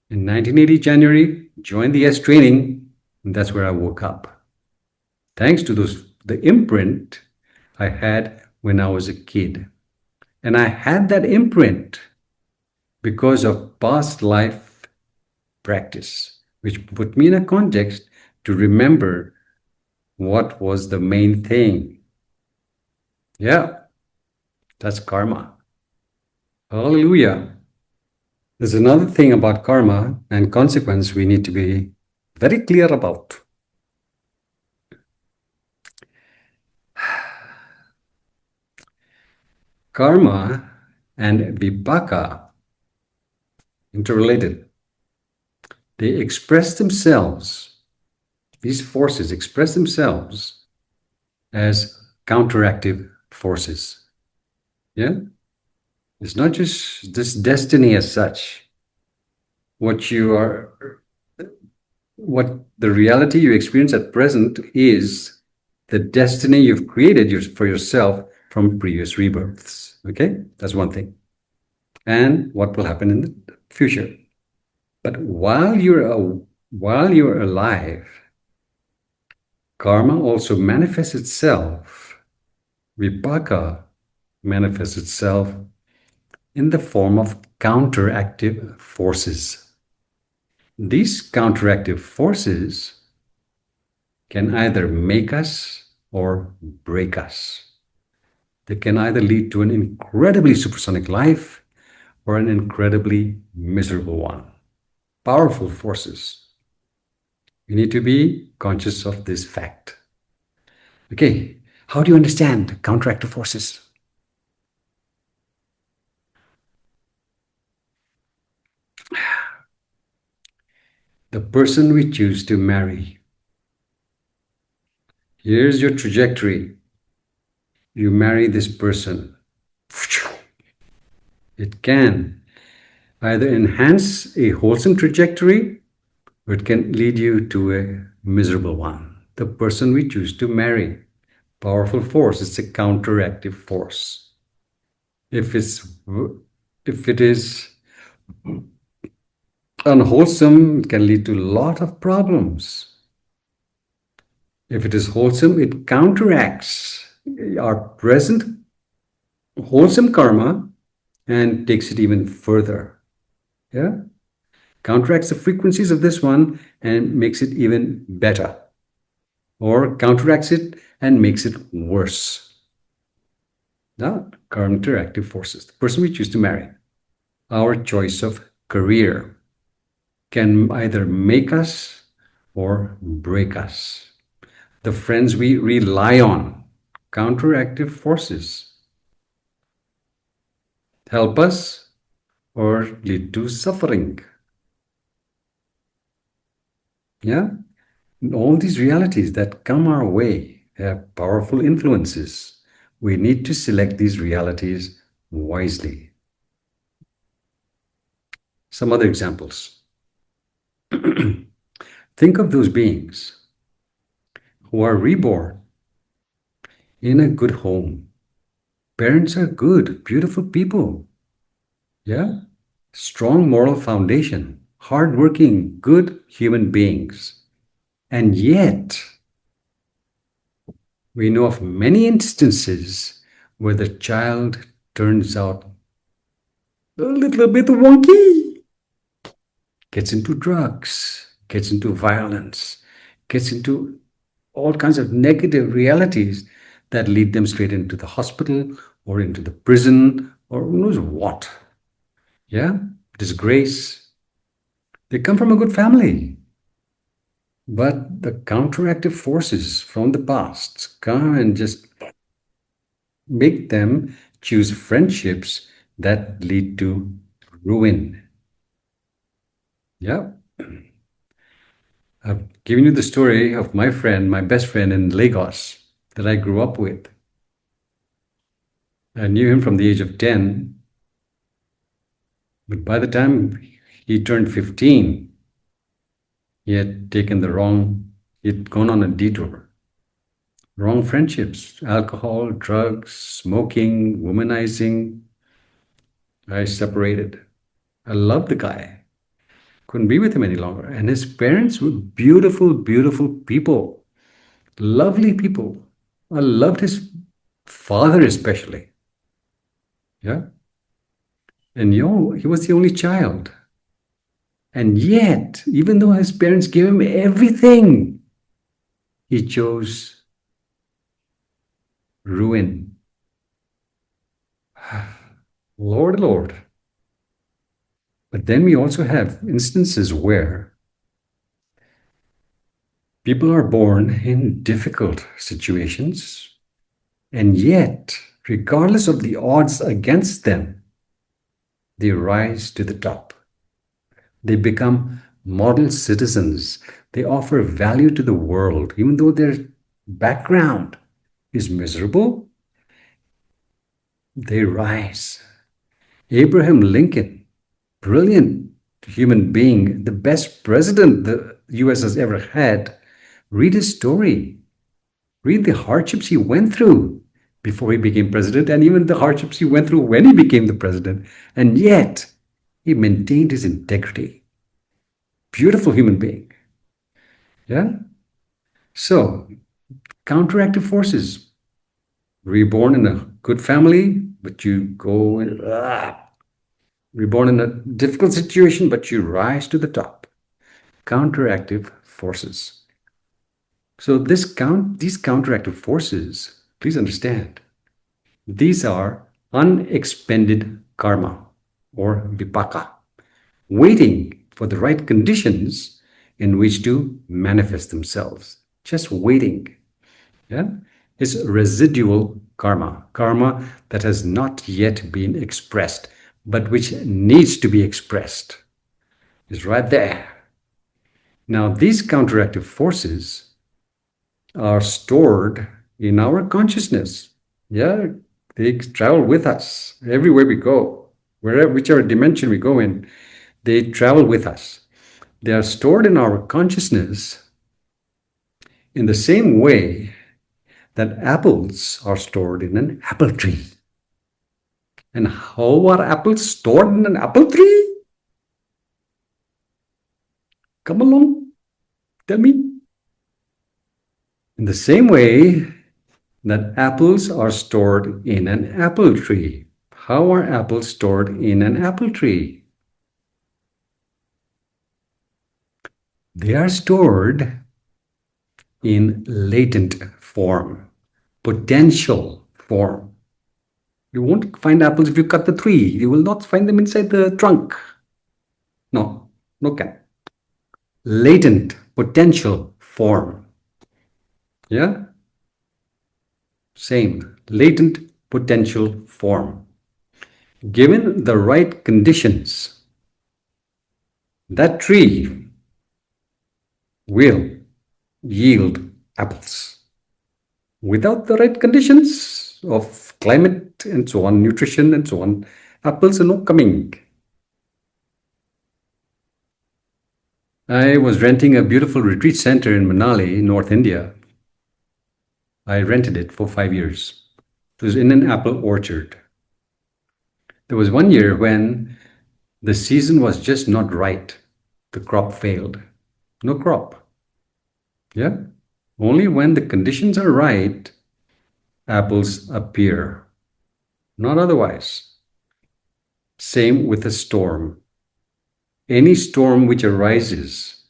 In 1980 January, joined the EST training, and that's where I woke up. Thanks to the imprint I had when I was a kid. And I had that imprint because of past life practice, which put me in a context to remember what was the main thing. Yeah, that's karma. Hallelujah. There's another thing about karma and consequence we need to be very clear about. Karma and vipaka, interrelated. They express themselves, these forces express themselves as counteractive forces. Yeah? It's not just this destiny as such. What the reality you experience at present is the destiny you've created for yourself from previous rebirths. Okay? That's one thing. And what will happen in the future. But while you're alive, Karma also manifests itself, vipaka manifests itself in the form of counteractive forces. These counteractive forces can either make us or break us. They can either lead to an incredibly supersonic life or an incredibly miserable one. Powerful forces. We need to be conscious of this fact. Okay, how do you understand counteractive forces? The person we choose to marry. Here's your trajectory. You marry this person. It can either enhance a wholesome trajectory or it can lead you to a miserable one. The person we choose to marry. Powerful force. It's a counteractive force. If it is unwholesome, it can lead to a lot of problems. If it is wholesome, it counteracts our present wholesome karma and takes it even further. Yeah? Counteracts the frequencies of this one and makes it even better. Or counteracts it and makes it worse. Now, counteractive forces. The person we choose to marry. Our choice of career can either make us or break us. The friends we rely on, counteractive forces, help us or lead to suffering. Yeah? And all these realities that come our way have powerful influences. We need to select these realities wisely. Some other examples. Think of those beings who are reborn in a good home. Parents are good, beautiful people. Yeah? Strong moral foundation, hardworking, good human beings. And yet, we know of many instances where the child turns out a little bit wonky, gets into drugs, gets into violence, gets into all kinds of negative realities that lead them straight into the hospital or into the prison or who knows what. Yeah? Disgrace. They come from a good family. But the counteractive forces from the past come and just make them choose friendships that lead to ruin. Yeah. I've given you the story of my friend, my best friend in Lagos that I grew up with. I knew him from the age of 10, but by the time he turned 15, he had he'd gone on a detour. Wrong friendships, alcohol, drugs, smoking, womanizing. I separated. I loved the guy. Couldn't be with him any longer. And his parents were beautiful, beautiful people. Lovely people. I loved his father especially. Yeah. And he was the only child. And yet, even though his parents gave him everything, he chose ruin. Lord, Lord. But then we also have instances where people are born in difficult situations, and yet, regardless of the odds against them, they rise to the top. They become model citizens. They offer value to the world, even though their background is miserable. They rise. Abraham Lincoln, brilliant human being, the best president the US has ever had. Read his story. Read the hardships he went through before he became president, and even the hardships he went through when he became the president. And yet, he maintained his integrity. Beautiful human being. Yeah? So, Counteractive forces. Reborn in a good family, but you go in, reborn in a difficult situation, but you rise to the top. Counteractive forces. So these counteractive forces, please understand, these are unexpended karma or vipaka, waiting for the right conditions in which to manifest themselves. Just waiting. Yeah? It's residual karma, karma that has not yet been expressed, but which needs to be expressed. It's right there. Now, these counteractive forces are stored in our consciousness. Yeah, they travel with us everywhere we go, whichever dimension we go in, they travel with us. They are stored in our consciousness in the same way that apples are stored in an apple tree. And how are apples stored in an apple tree? Come along, tell me. In the same way that apples are stored in an apple tree. How are apples stored in an apple tree? They are stored in latent form, potential form. You won't find apples if you cut the tree. You will not find them inside the trunk. No, no can. Latent, potential form. Yeah? Same, latent potential form. Given the right conditions, that tree will yield apples. Without the right conditions of climate and so on, nutrition and so on, apples are not coming. I was renting a beautiful retreat center in Manali, North India. I rented it for 5 years. It was in an apple orchard. There was one year when the season was just not right. The crop failed. No crop. Yeah? Only when the conditions are right, apples appear. Not otherwise. Same with a storm. Any storm which arises,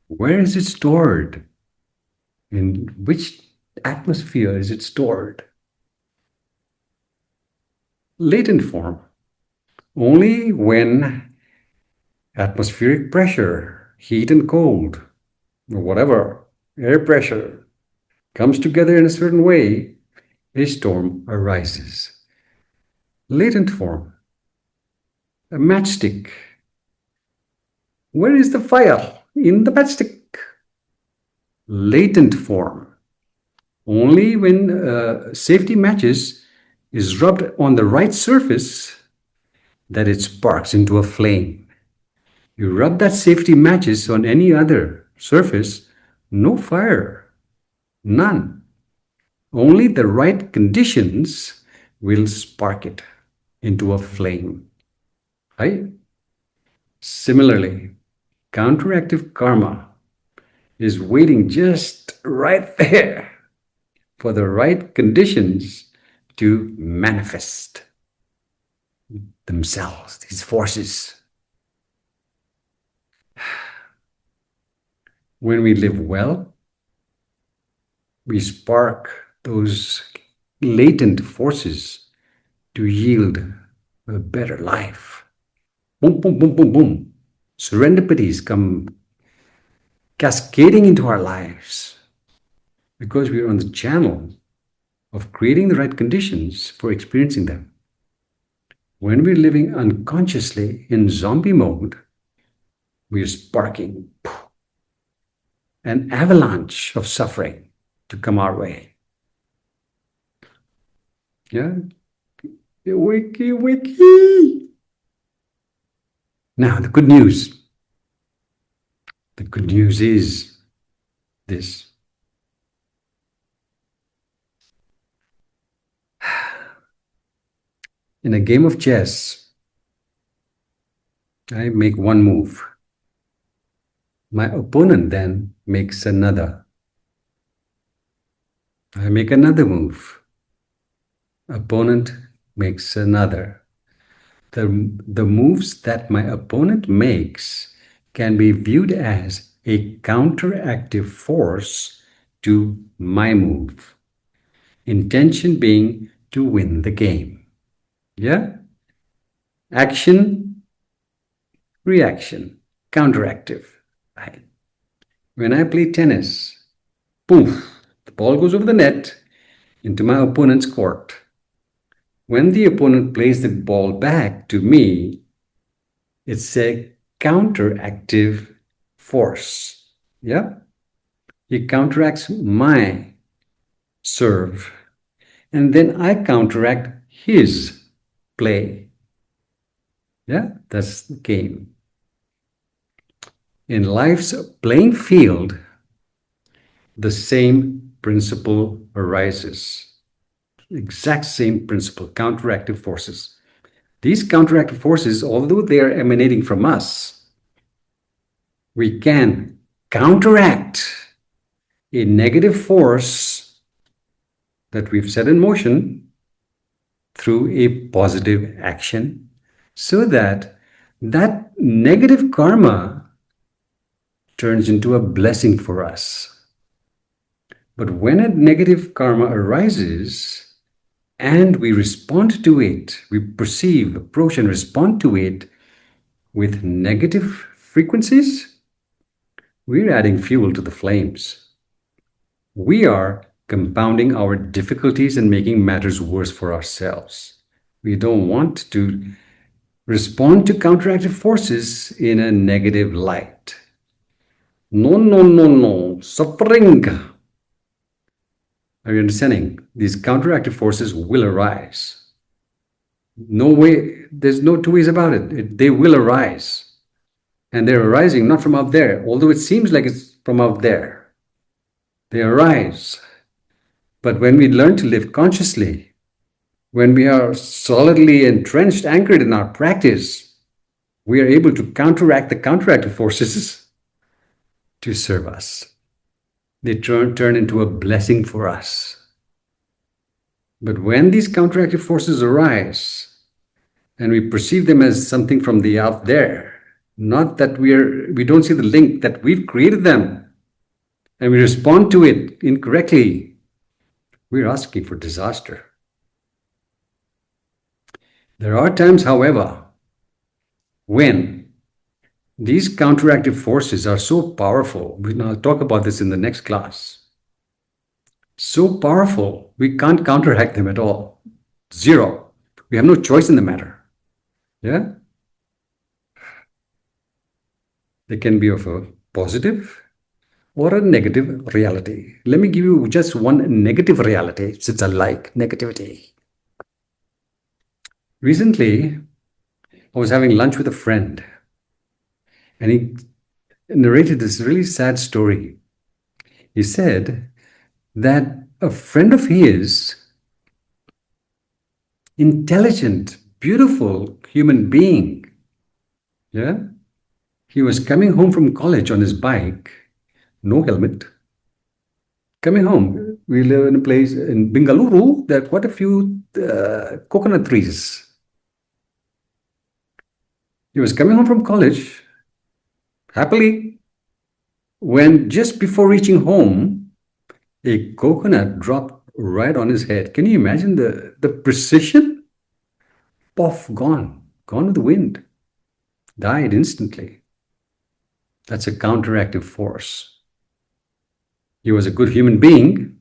where is it stored? In which atmosphere is it stored? Latent form. Only when atmospheric pressure, heat and cold, or whatever, air pressure comes together in a certain way, a storm arises. Latent form. A matchstick. Where is the fire? In the matchstick. Latent form. Only when safety matches is rubbed on the right surface that it sparks into a flame. You rub that safety matches on any other surface, no fire, none. Only the right conditions will spark it into a flame. Right? Similarly, counteractive karma is waiting just right there for the right conditions to manifest themselves, these forces. When we live well, we spark those latent forces to yield a better life. Boom, boom, boom, boom, boom. Serendipities come cascading into our lives because we are on the channel of creating the right conditions for experiencing them. When we're living unconsciously in zombie mode, we are sparking an avalanche of suffering to come our way. Yeah? Wiki, wiki. Now, the good news. The good news is this. In a game of chess, I make one move. My opponent then makes another. I make another move. Opponent makes another. The moves that my opponent makes can be viewed as a counteractive force to my move. Intention being to win the game. Yeah? Action, reaction, counteractive. Right. When I play tennis, poof, the ball goes over the net into my opponent's court. When the opponent plays the ball back to me, it's a counteractive force. Yeah? He counteracts my serve, and then I counteract his play. Yeah? That's the game. In life's playing field, the same principle arises. Exact same principle, counteractive forces. These counteractive forces, although they are emanating from us, we can counteract a negative force that we've set in motion through a positive action so that that negative karma turns into a blessing for us. But when a negative karma arises and we respond to it, we perceive, approach, and respond to it with negative frequencies, we're adding fuel to the flames. We are compounding our difficulties and making matters worse for ourselves. We don't want to respond to counteractive forces in a negative light. No, no, no, no. Suffering. Are you understanding? These counteractive forces will arise. No way, there's no two ways about it. They will arise. And they're arising not from out there, although it seems like it's from out there. They arise. But when we learn to live consciously, when we are solidly entrenched, anchored in our practice, we are able to counteract the counteractive forces to serve us. They turn into a blessing for us. But when these counteractive forces arise and we perceive them as something from the out there, not that we don't see the link that we've created them, and we respond to it incorrectly, we're asking for disaster. There are times, however, when these counteractive forces are so powerful, I'll talk about this in the next class, so powerful, we can't counteract them at all. Zero. We have no choice in the matter. Yeah? They can be of a positive or a negative reality. Let me give you just one negative reality, since I like negativity. Recently, I was having lunch with a friend, and he narrated this really sad story. He said that a friend of his, intelligent, beautiful human being, yeah, he was coming home from college on his bike, no helmet. Coming home, we live in a place in Bengaluru. There are quite a few coconut trees. He was coming home from college happily when just before reaching home, a coconut dropped right on his head. Can you imagine the precision? Puff, gone with the wind. Died instantly. That's a counteractive force. He was a good human being,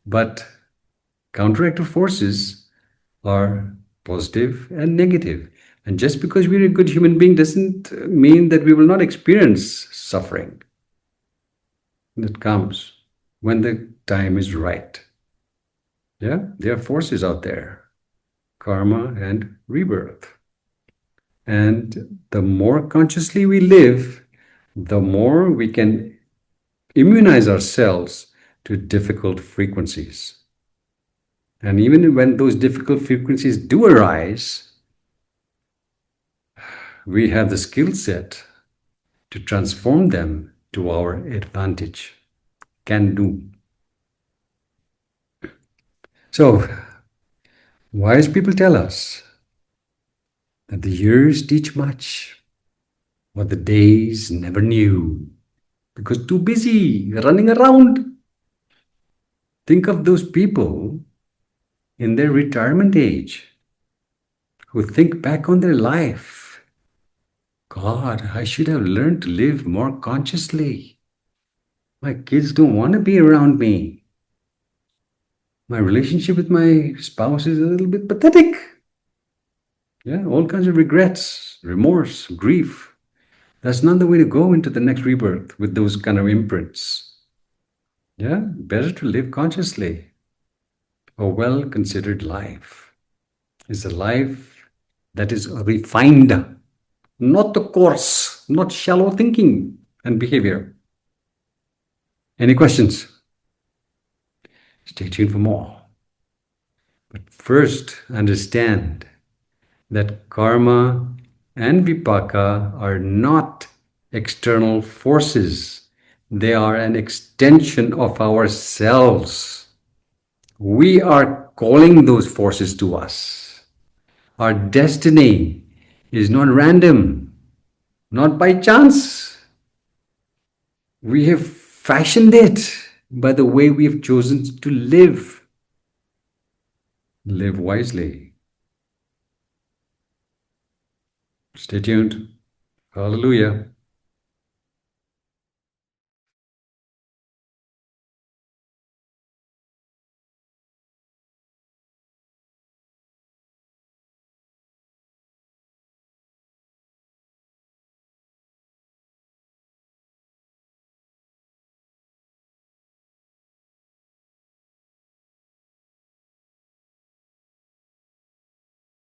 but counteractive forces are positive and negative. And just because we're a good human being doesn't mean that we will not experience suffering. That comes when the time is right. Yeah, there are forces out there, karma and rebirth. And the more consciously we live, the more we can immunize ourselves to difficult frequencies. And even when those difficult frequencies do arise, we have the skill set to transform them to our advantage. Can do. So, wise people tell us that the years teach much, what the days never knew, because too busy running around. Think of those people in their retirement age who think back on their life. God, I should have learned to live more consciously. My kids don't want to be around me. My relationship with my spouse is a little bit pathetic. Yeah, all kinds of regrets, remorse, grief. That's not the way to go into the next rebirth with those kind of imprints. Yeah, better to live consciously. A well considered life is a life that is refined, not the coarse, not shallow thinking and behavior. Any questions? Stay tuned for more. But first, understand that karma and vipaka are not external forces. They are an extension of ourselves. We are calling those forces to us. Our destiny is not random, not by chance. We have fashioned it by the way we have chosen to live. Live wisely. Stay tuned. Hallelujah.